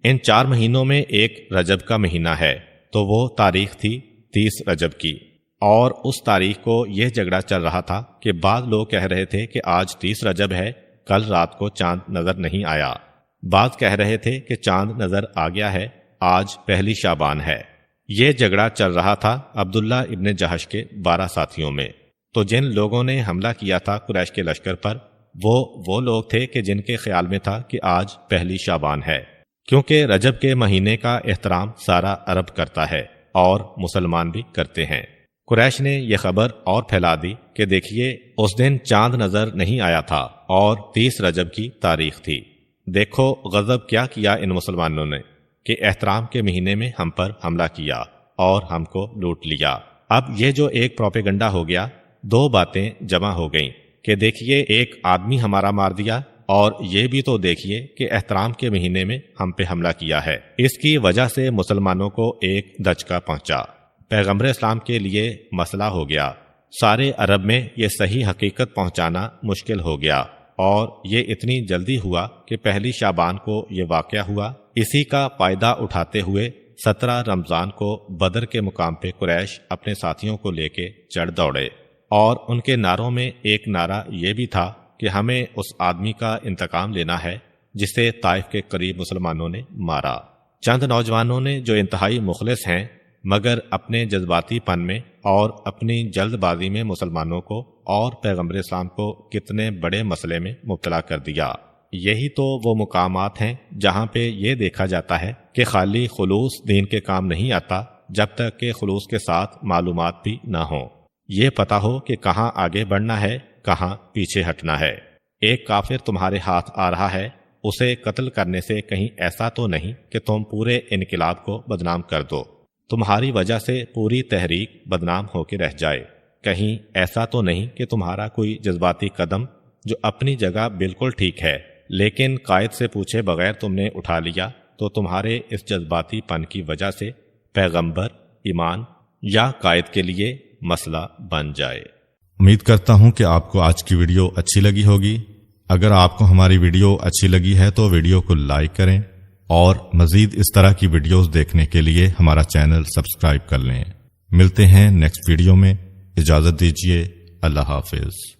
ان 4 مہینوں میں ایک رجب کا مہینہ ہے، تو وہ تاریخ تھی 30 رجب کی، اور اس تاریخ کو یہ جھگڑا چل رہا تھا کہ بعض لوگ کہہ رہے تھے کہ آج 30 رجب ہے، کل رات کو چاند نظر نہیں آیا، بعض کہہ رہے تھے کہ چاند نظر آ گیا ہے، آج پہلی شعبان ہے۔ یہ جھگڑا چل رہا تھا عبداللہ ابن جہش کے 12 ساتھیوں میں۔ تو جن لوگوں نے حملہ کیا تھا قریش کے لشکر پر، وہ لوگ تھے کہ جن کے خیال میں تھا کہ آج پہلی شعبان ہے، کیونکہ رجب کے مہینے کا احترام سارا عرب کرتا ہے اور مسلمان بھی کرتے ہیں۔ قریش نے یہ خبر اور پھیلا دی کہ دیکھیے اس دن چاند نظر نہیں آیا تھا اور 30 رجب کی تاریخ تھی۔ دیکھو غضب کیا کیا ان مسلمانوں نے کہ احترام کے مہینے میں ہم پر حملہ کیا اور ہم کو لوٹ لیا۔ اب یہ جو ایک پروپیگنڈا ہو گیا، 2 باتیں جمع ہو گئیں کہ دیکھیے ایک آدمی ہمارا مار دیا، اور یہ بھی تو دیکھیے کہ احترام کے مہینے میں ہم پہ حملہ کیا ہے۔ اس کی وجہ سے مسلمانوں کو ایک دھچکا پہنچا، پیغمبر اسلام کے لیے مسئلہ ہو گیا، سارے عرب میں یہ صحیح حقیقت پہنچانا مشکل ہو گیا، اور یہ اتنی جلدی ہوا کہ پہلی شعبان کو یہ واقعہ ہوا۔ اسی کا فائدہ اٹھاتے ہوئے 17 رمضان کو بدر کے مقام پہ قریش اپنے ساتھیوں کو لے کے چڑھ دوڑے، اور ان کے نعروں میں ایک نعرہ یہ بھی تھا کہ ہمیں اس آدمی کا انتقام لینا ہے جسے طائف کے قریب مسلمانوں نے مارا۔ چند نوجوانوں نے جو انتہائی مخلص ہیں مگر اپنے جذباتی پن میں اور اپنی جلد بازی میں مسلمانوں کو اور پیغمبر اسلام کو کتنے بڑے مسئلے میں مبتلا کر دیا۔ یہی تو وہ مقامات ہیں جہاں پہ یہ دیکھا جاتا ہے کہ خالی خلوص دین کے کام نہیں آتا جب تک کہ خلوص کے ساتھ معلومات بھی نہ ہوں، یہ پتہ ہو کہ کہاں آگے بڑھنا ہے کہاں پیچھے ہٹنا ہے۔ ایک کافر تمہارے ہاتھ آ رہا ہے، اسے قتل کرنے سے کہیں ایسا تو نہیں کہ تم پورے انقلاب کو بدنام کر دو، تمہاری وجہ سے پوری تحریک بدنام ہو کے رہ جائے۔ کہیں ایسا تو نہیں کہ تمہارا کوئی جذباتی قدم جو اپنی جگہ بالکل ٹھیک ہے لیکن قائد سے پوچھے بغیر تم نے اٹھا لیا تو تمہارے اس جذباتی پن کی وجہ سے پیغمبر، ایمان یا قائد کے لیے مسئلہ بن جائے۔ امید کرتا ہوں کہ آپ کو آج کی ویڈیو اچھی لگی ہوگی۔ اگر آپ کو ہماری ویڈیو اچھی لگی ہے تو ویڈیو کو لائک کریں اور مزید اس طرح کی ویڈیوز دیکھنے کے لیے ہمارا چینل سبسکرائب کر لیں۔ ملتے ہیں نیکسٹ ویڈیو میں، اجازت دیجیے، اللہ حافظ۔